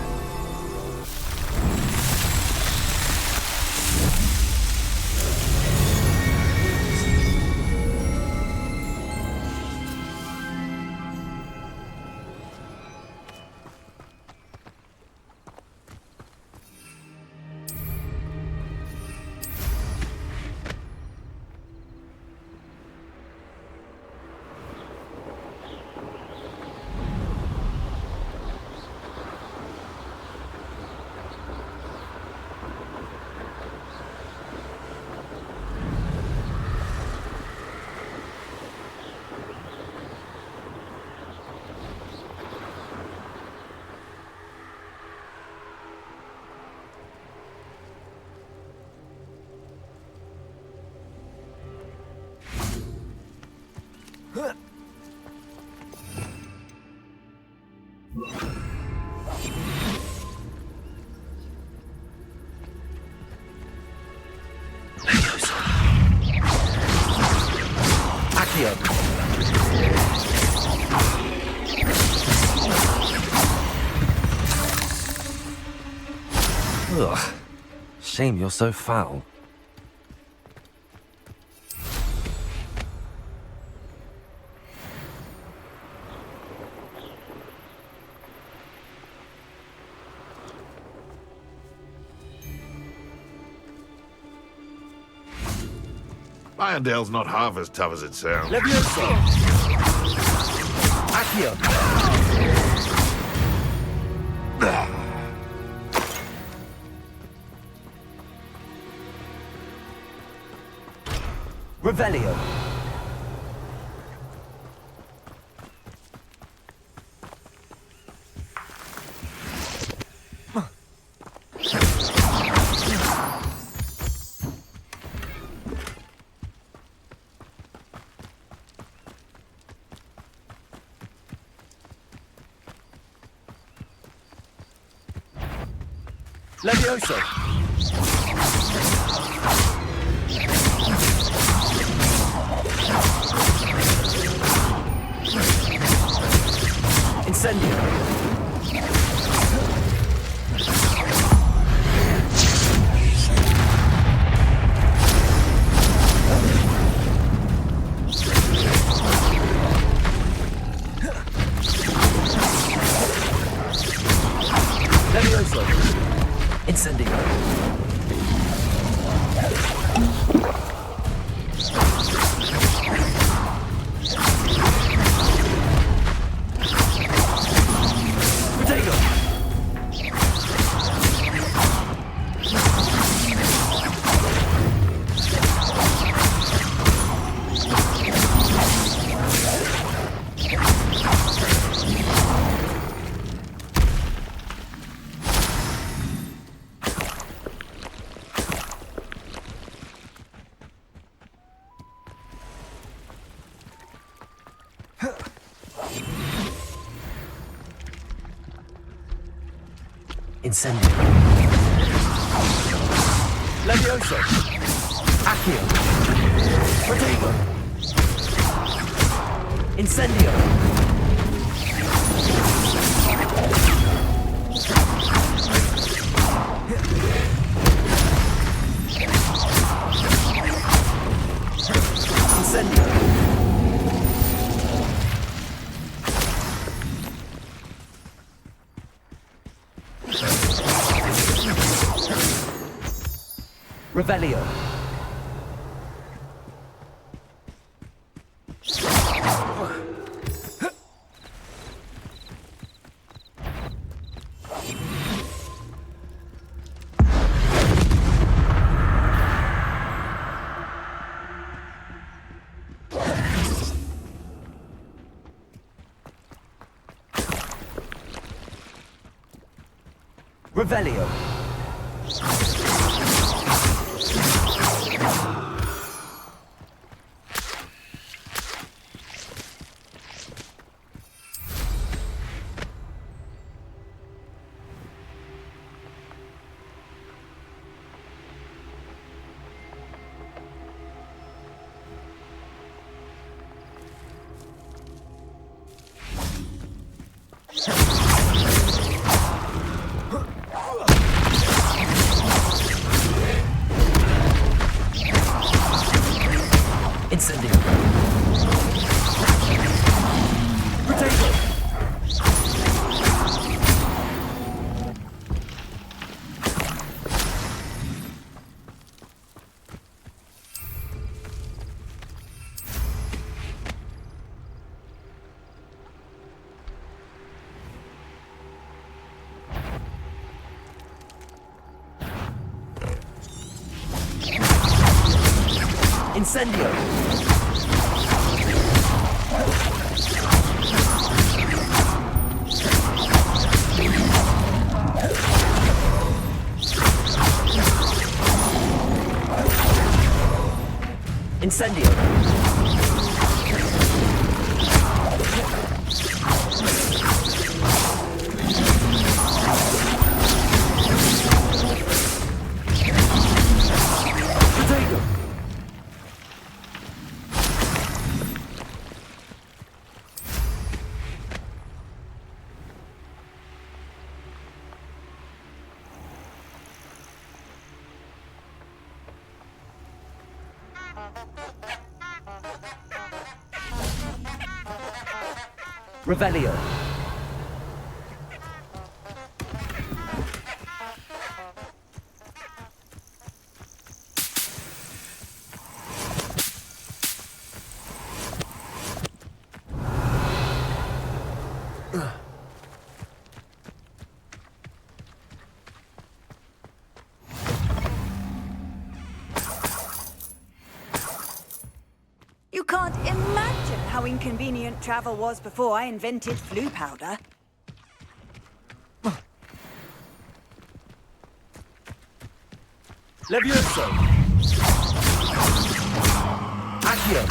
Accio. Ugh. Shame you're so foul. Irondale's not half as tough as it sounds. Levioso. Accio. Revelio. Levioso. Incendio. Levioso. Incendio. Incendio. Levioso. Accio. Protego. Incendio. Incendio. Revelio. Revelio. Incendio. Protego. Incendio. Incendio. Protego. Revelio. You can't imagine how inconvenient travel was before I invented flu powder. Levioso. Accio.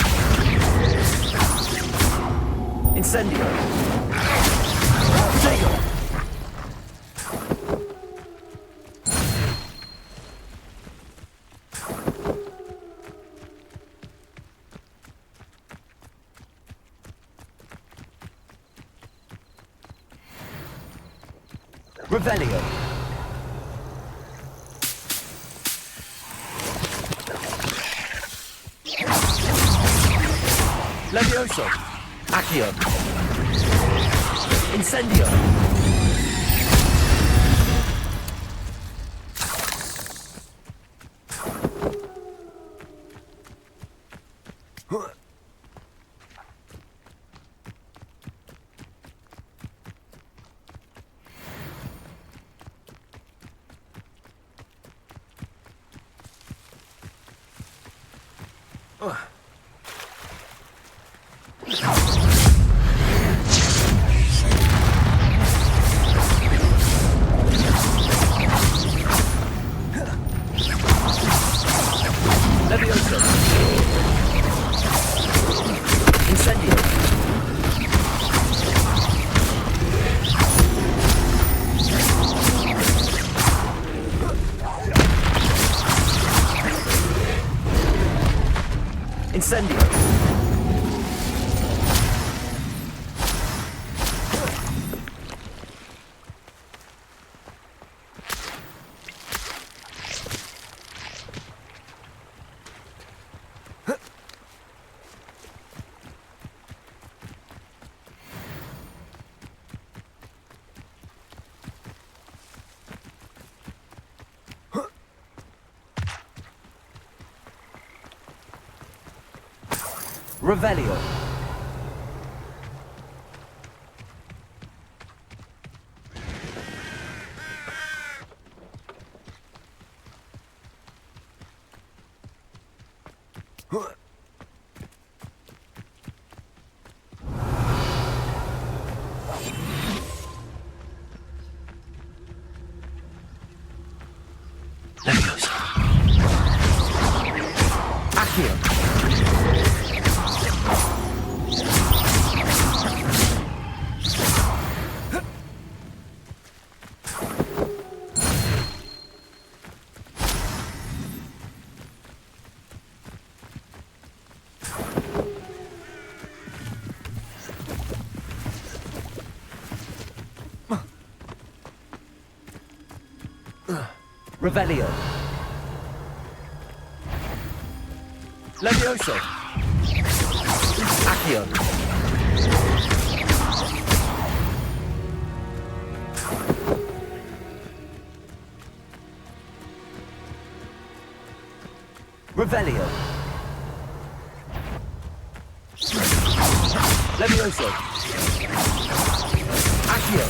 Incendio. Protego. Revelio. Levioso. Accio. Incendio. Levioso. Incendio. Incendio. Revelio. Levioso. Accio. Revelio. Levioso. Accio. Revelio. Levioso. Accio.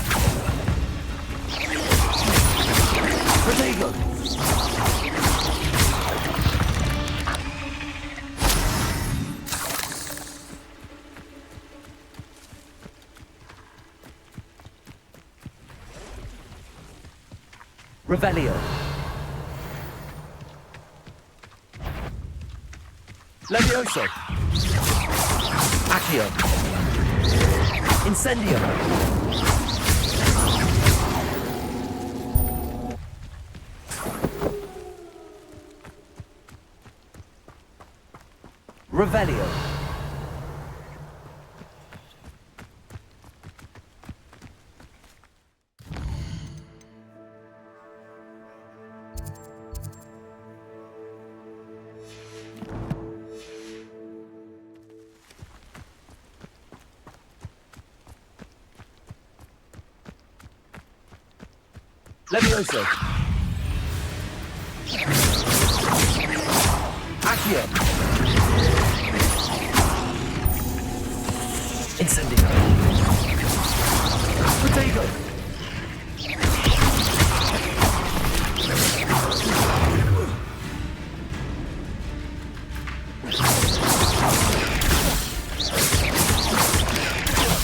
Protego. Revelio. Levioso. Accio. Incendio. Revelio. Levioso. Accio. Incendio. Potato.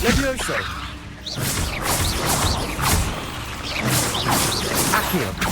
Levioso. Accio.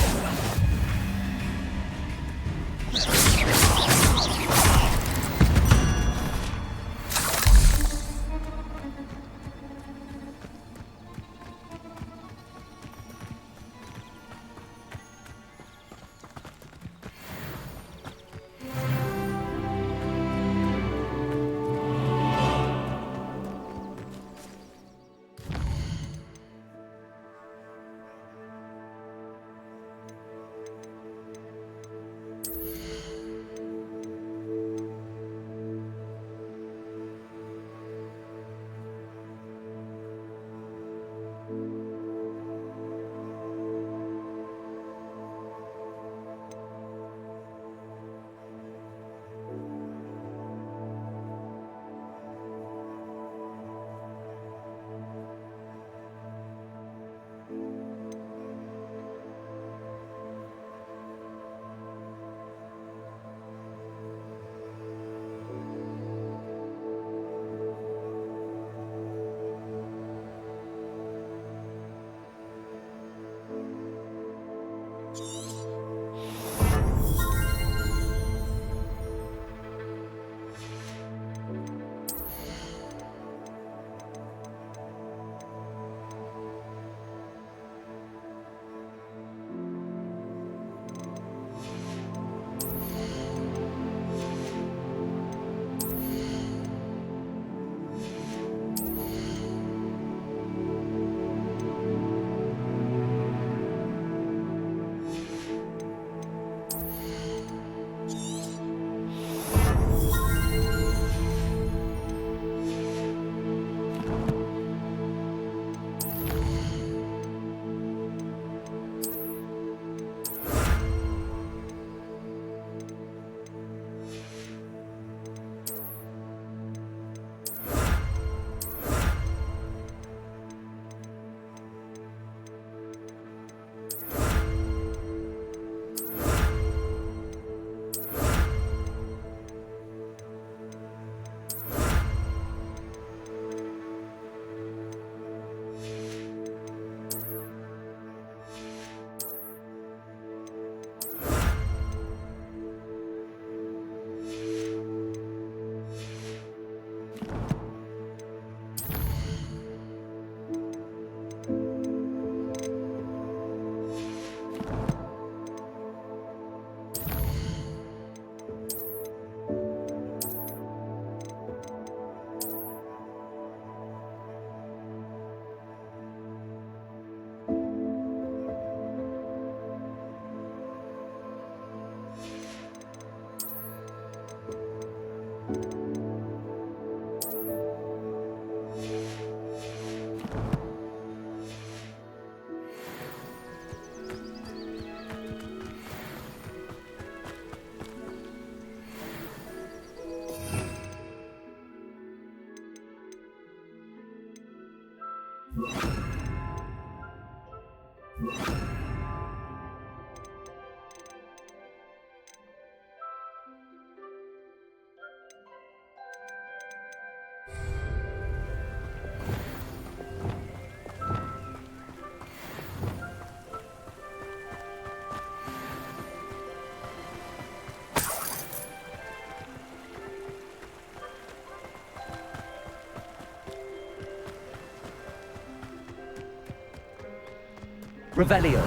Revelio.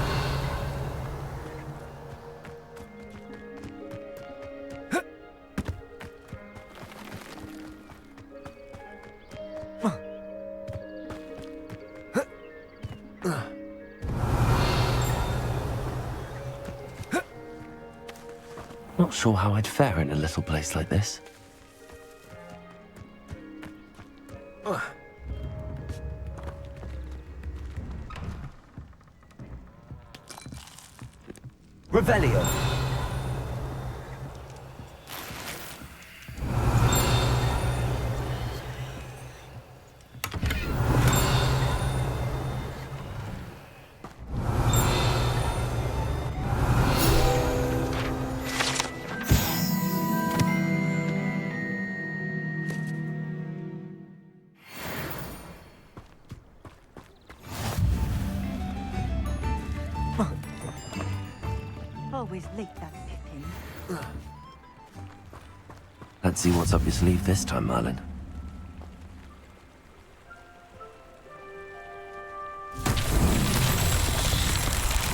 Not sure how I'd fare in a little place like this. Revelio. Always late, that Pippin. Let's see what's up your sleeve this time, Merlin.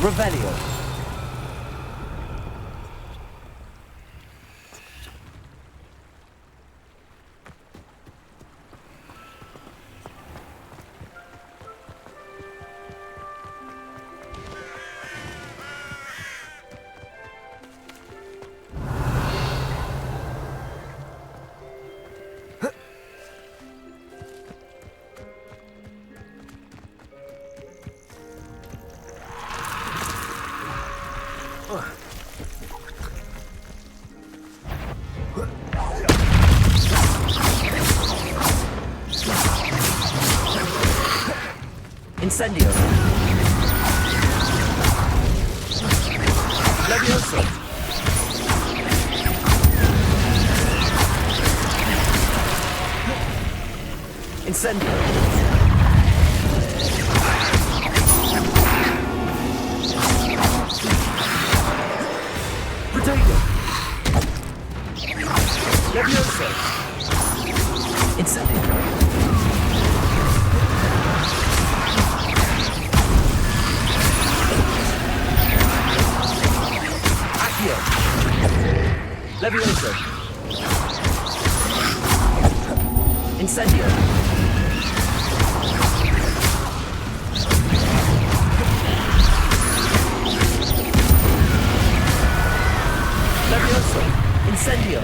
Revelio. Incendio. Levioso. Incendio. Potato. Levioso. Incendio. Levioso. Incendio. Levioso. Incendio.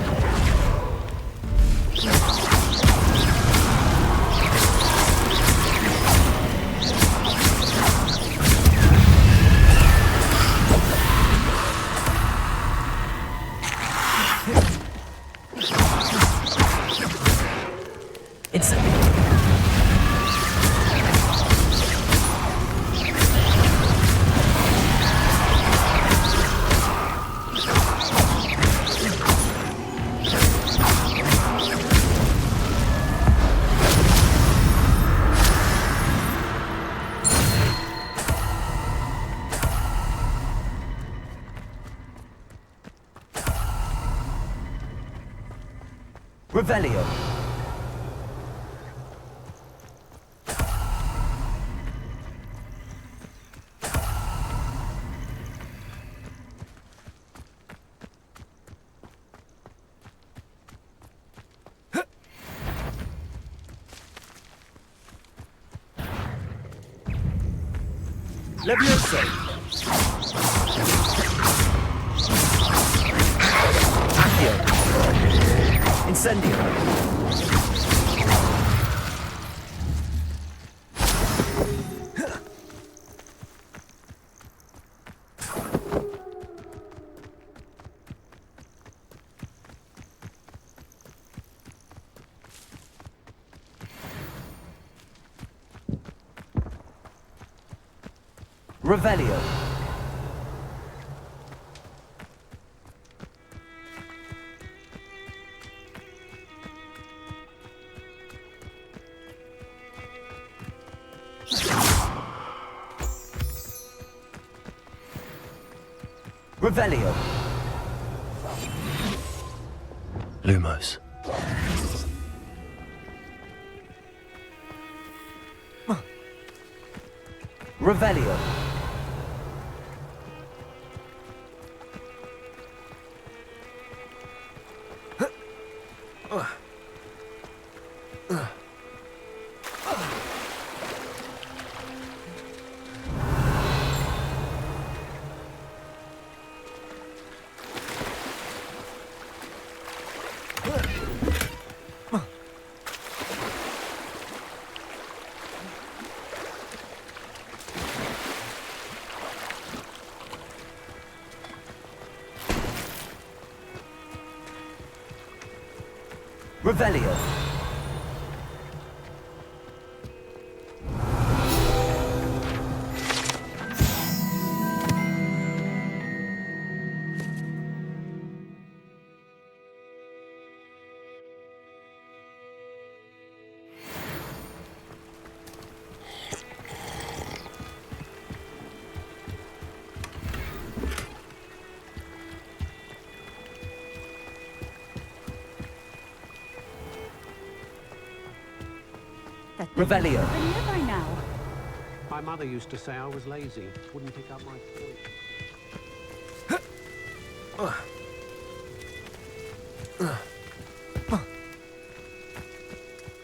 Revelio. Levioso. Accio. Incendio. Revelio. Revelio. Lumos. Revelio. Revelio. Revelio. By now. My mother used to say I was lazy, wouldn't pick up my toys.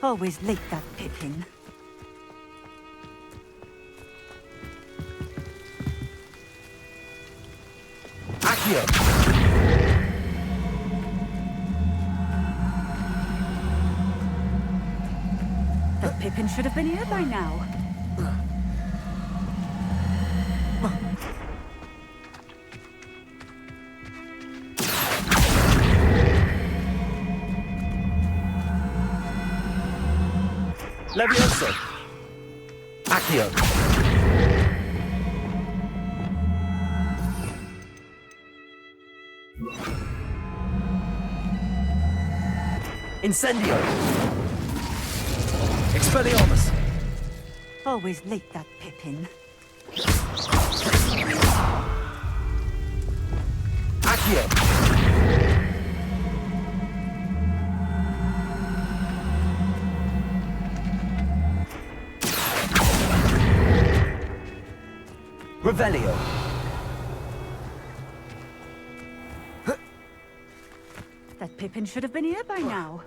Always late, that Pippin. Accio. That Pippin should have been here by now. Levioso. Accio. Incendio. Expelliarmus. Always late, that Pippin. Accio. Revelio. That Pippin should have been here by now.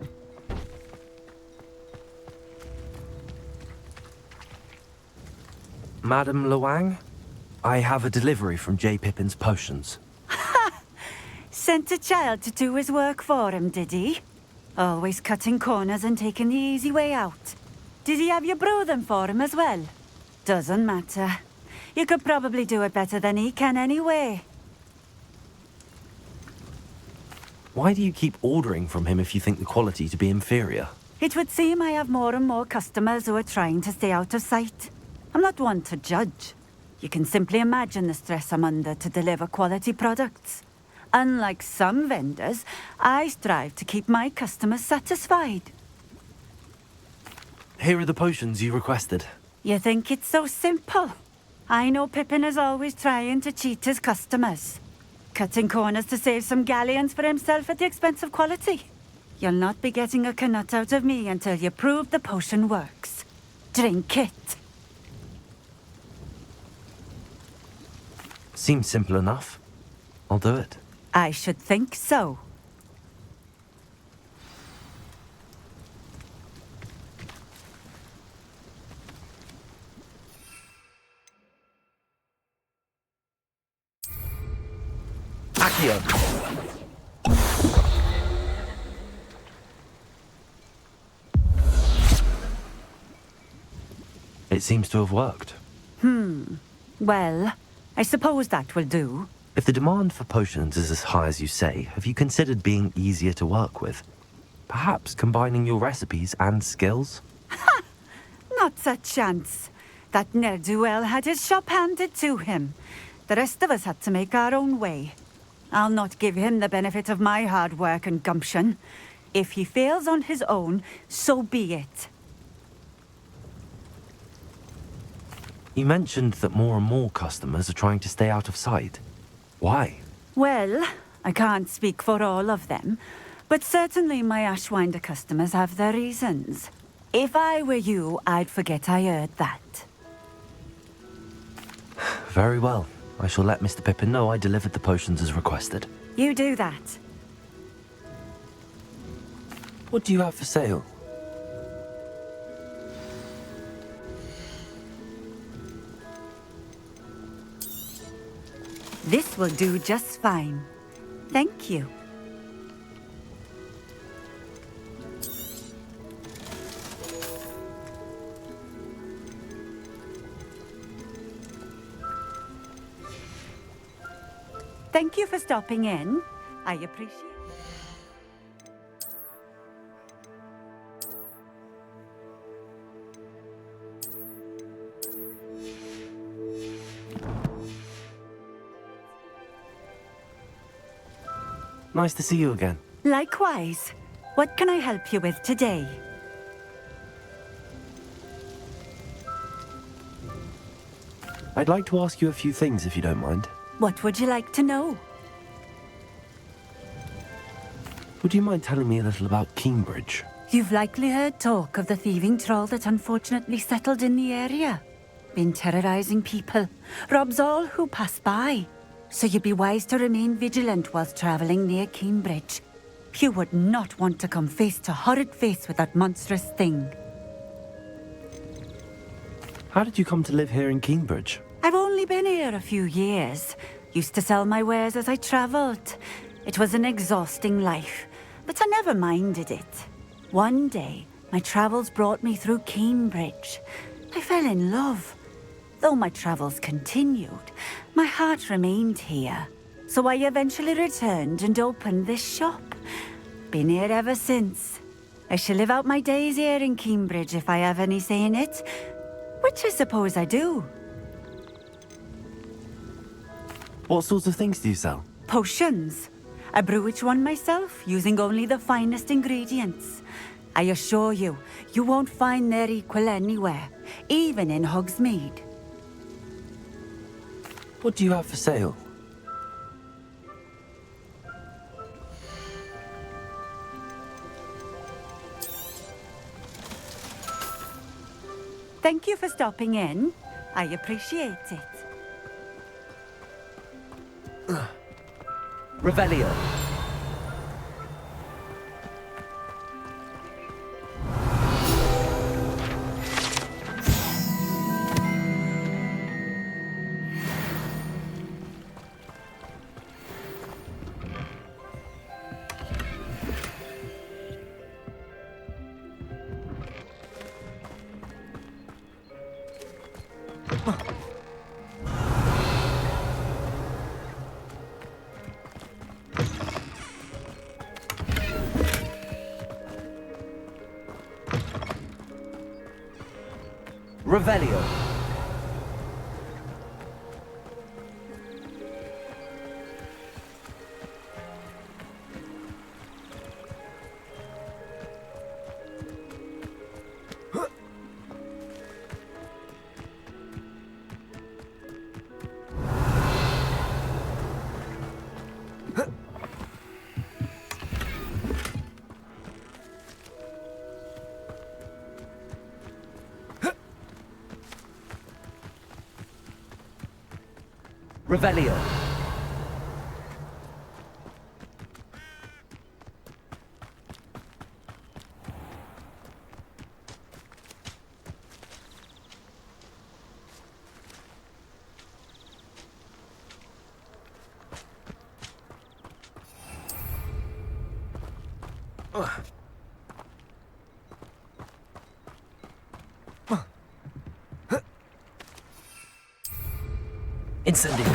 Madam Luang, I have a delivery from J. Pippin's potions. Sent a child to do his work for him, did he? Always cutting corners and taking the easy way out. Did he have you brew them for him as well? Doesn't matter. You could probably do it better than he can anyway. Why do you keep ordering from him if you think the quality to be inferior? It would seem I have more and more customers who are trying to stay out of sight. I'm not one to judge. You can simply imagine the stress I'm under to deliver quality products. Unlike some vendors, I strive to keep my customers satisfied. Here are the potions you requested. You think it's so simple? I know Pippin is always trying to cheat his customers. Cutting corners to save some galleons for himself at the expense of quality. You'll not be getting a canut out of me until you prove the potion works. Drink it. Seems simple enough. I'll do it. I should think so. Accio. It seems to have worked. Well, I suppose that will do. If the demand for potions is as high as you say, have you considered being easier to work with? Perhaps combining your recipes and skills? Not a chance. That ne'er-do-well had his shop handed to him. The rest of us had to make our own way. I'll not give him the benefit of my hard work and gumption. If he fails on his own, so be it. You mentioned that more and more customers are trying to stay out of sight. Why? Well, I can't speak for all of them, but certainly my Ashwinder customers have their reasons. If I were you, I'd forget I heard that. Very well. I shall let Mr. Pippin know I delivered the potions as requested. You do that. What do you have for sale? This will do just fine. Thank you. Thank you for stopping in. I appreciate it. Nice to see you again. Likewise. What can I help you with today? I'd like to ask you a few things if you don't mind. What would you like to know? Would you mind telling me a little about Cambridge? You've likely heard talk of the thieving troll that unfortunately settled in the area. Been terrorizing people, robs all who pass by. So you'd be wise to remain vigilant whilst traveling near Cambridge. You would not want to come face to horrid face with that monstrous thing. How did you come to live here in Cambridge? I've only been here a few years. Used to sell my wares as I travelled. It was an exhausting life, but I never minded it. One day, my travels brought me through Cambridge. I fell in love. Though my travels continued, my heart remained here. So I eventually returned and opened this shop. Been here ever since. I shall live out my days here in Cambridge if I have any say in it, which I suppose I do. What sorts of things do you sell? Potions. I brew each one myself, using only the finest ingredients. I assure you, you won't find their equal anywhere, even in Hogsmeade. What do you have for sale? Thank you for stopping in. I appreciate it. Revelio. Revelio. Revelio. Incendio.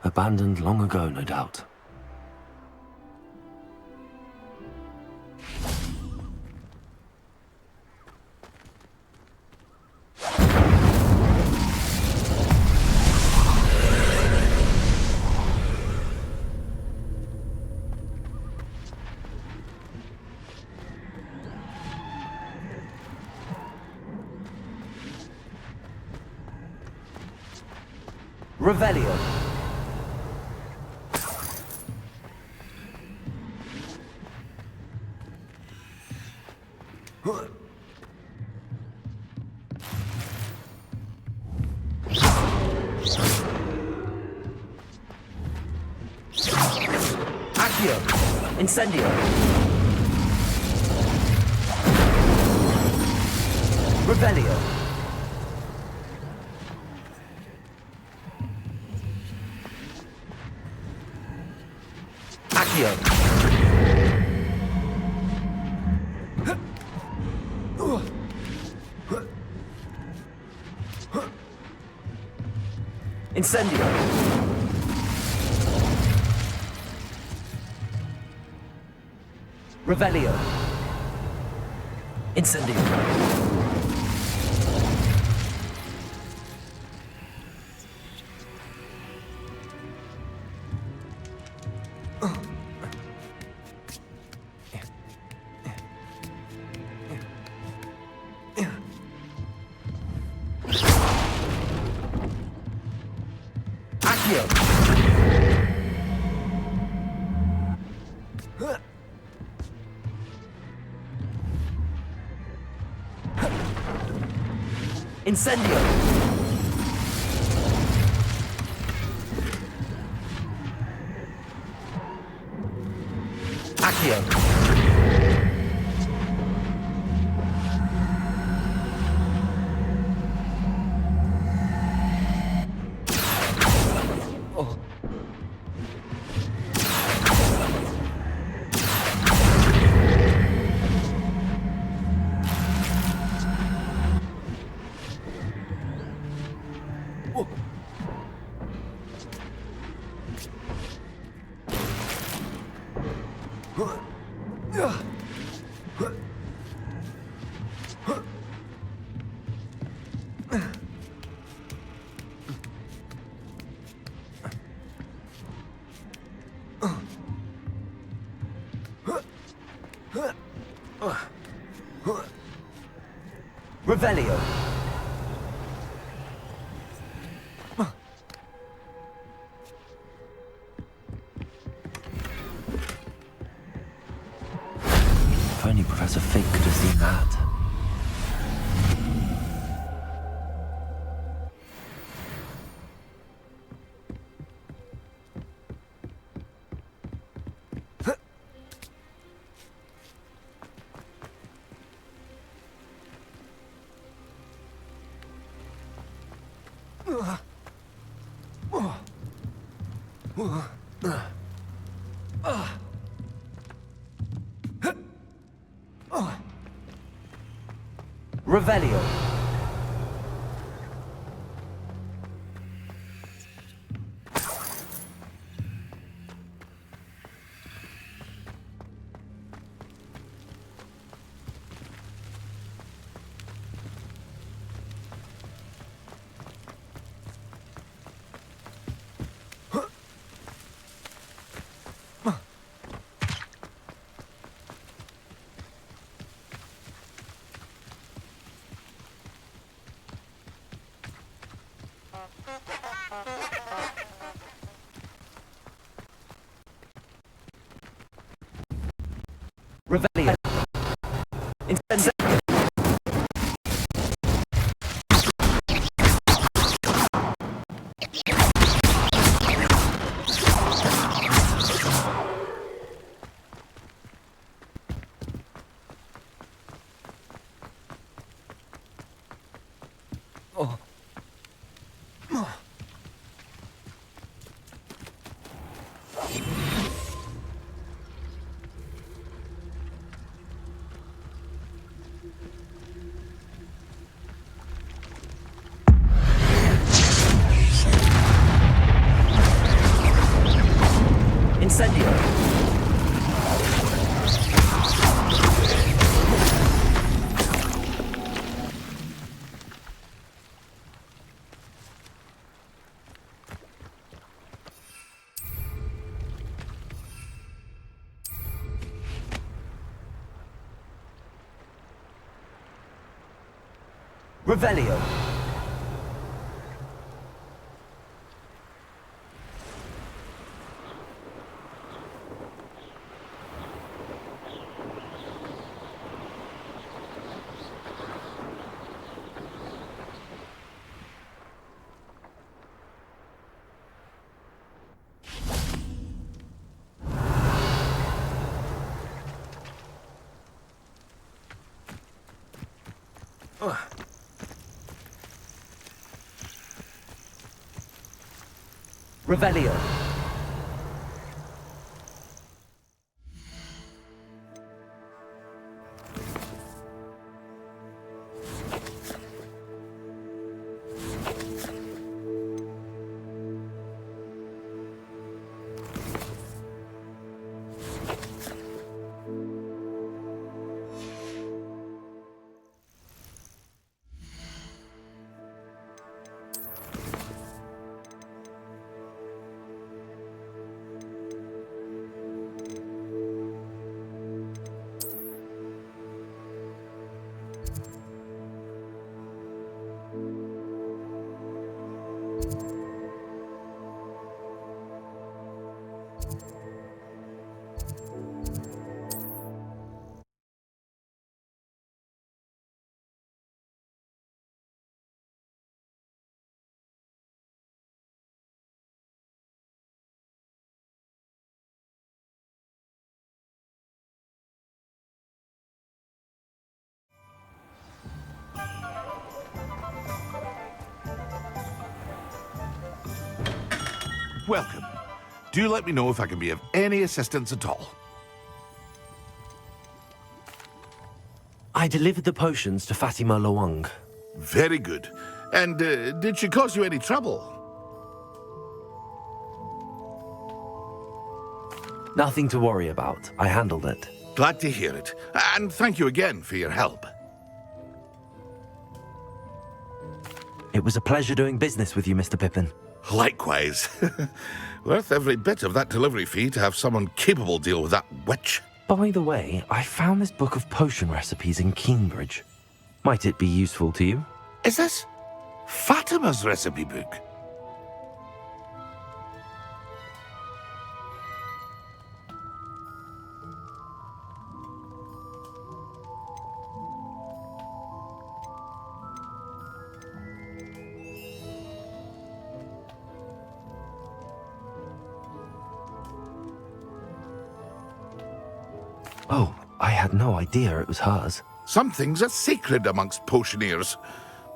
Abandoned long ago, no doubt. Revelio. Accio. Incendio. Revelio. Accio. Incendio. Revelio. Incendio. Accio. Incendio. Accio. Revelio. If only Professor Fig could have seen that. Revelio. Revelio. Incendio. Incendio. Revelio. Revelio. welcome. Do let me know if I can be of any assistance at all. I delivered the potions to Fatima Lawang. Very good. And did she cause you any trouble? Nothing to worry about. I handled it. Glad to hear it. And thank you again for your help. It was a pleasure doing business with you, Mr. Pippin. Likewise. Worth every bit of that delivery fee to have someone capable deal with that witch. By the way, I found this book of potion recipes in Cambridge. Might it be useful to you? Is this Fatima's recipe book? Oh, I had no idea it was hers. Some things are sacred amongst potioneers.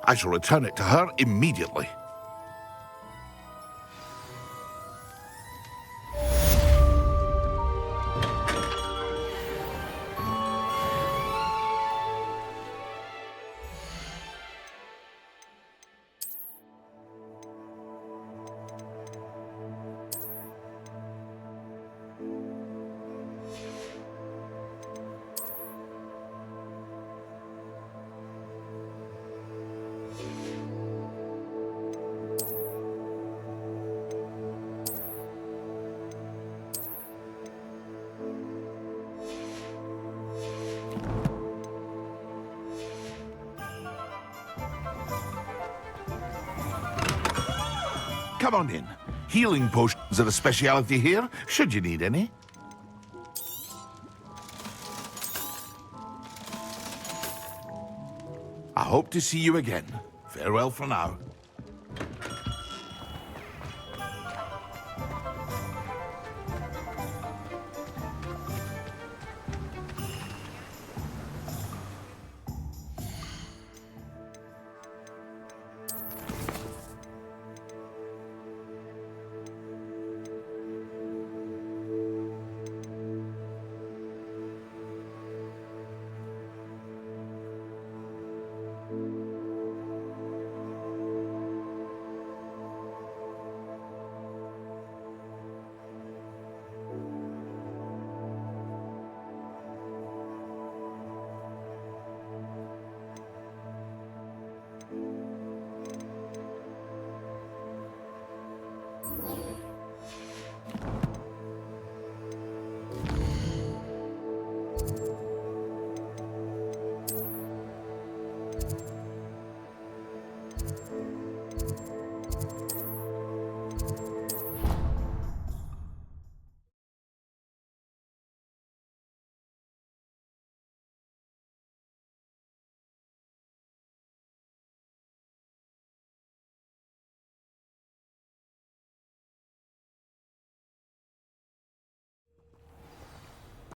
I shall return it to her immediately. Come on in. Healing potions are a speciality here, should you need any. I hope to see you again. Farewell for now.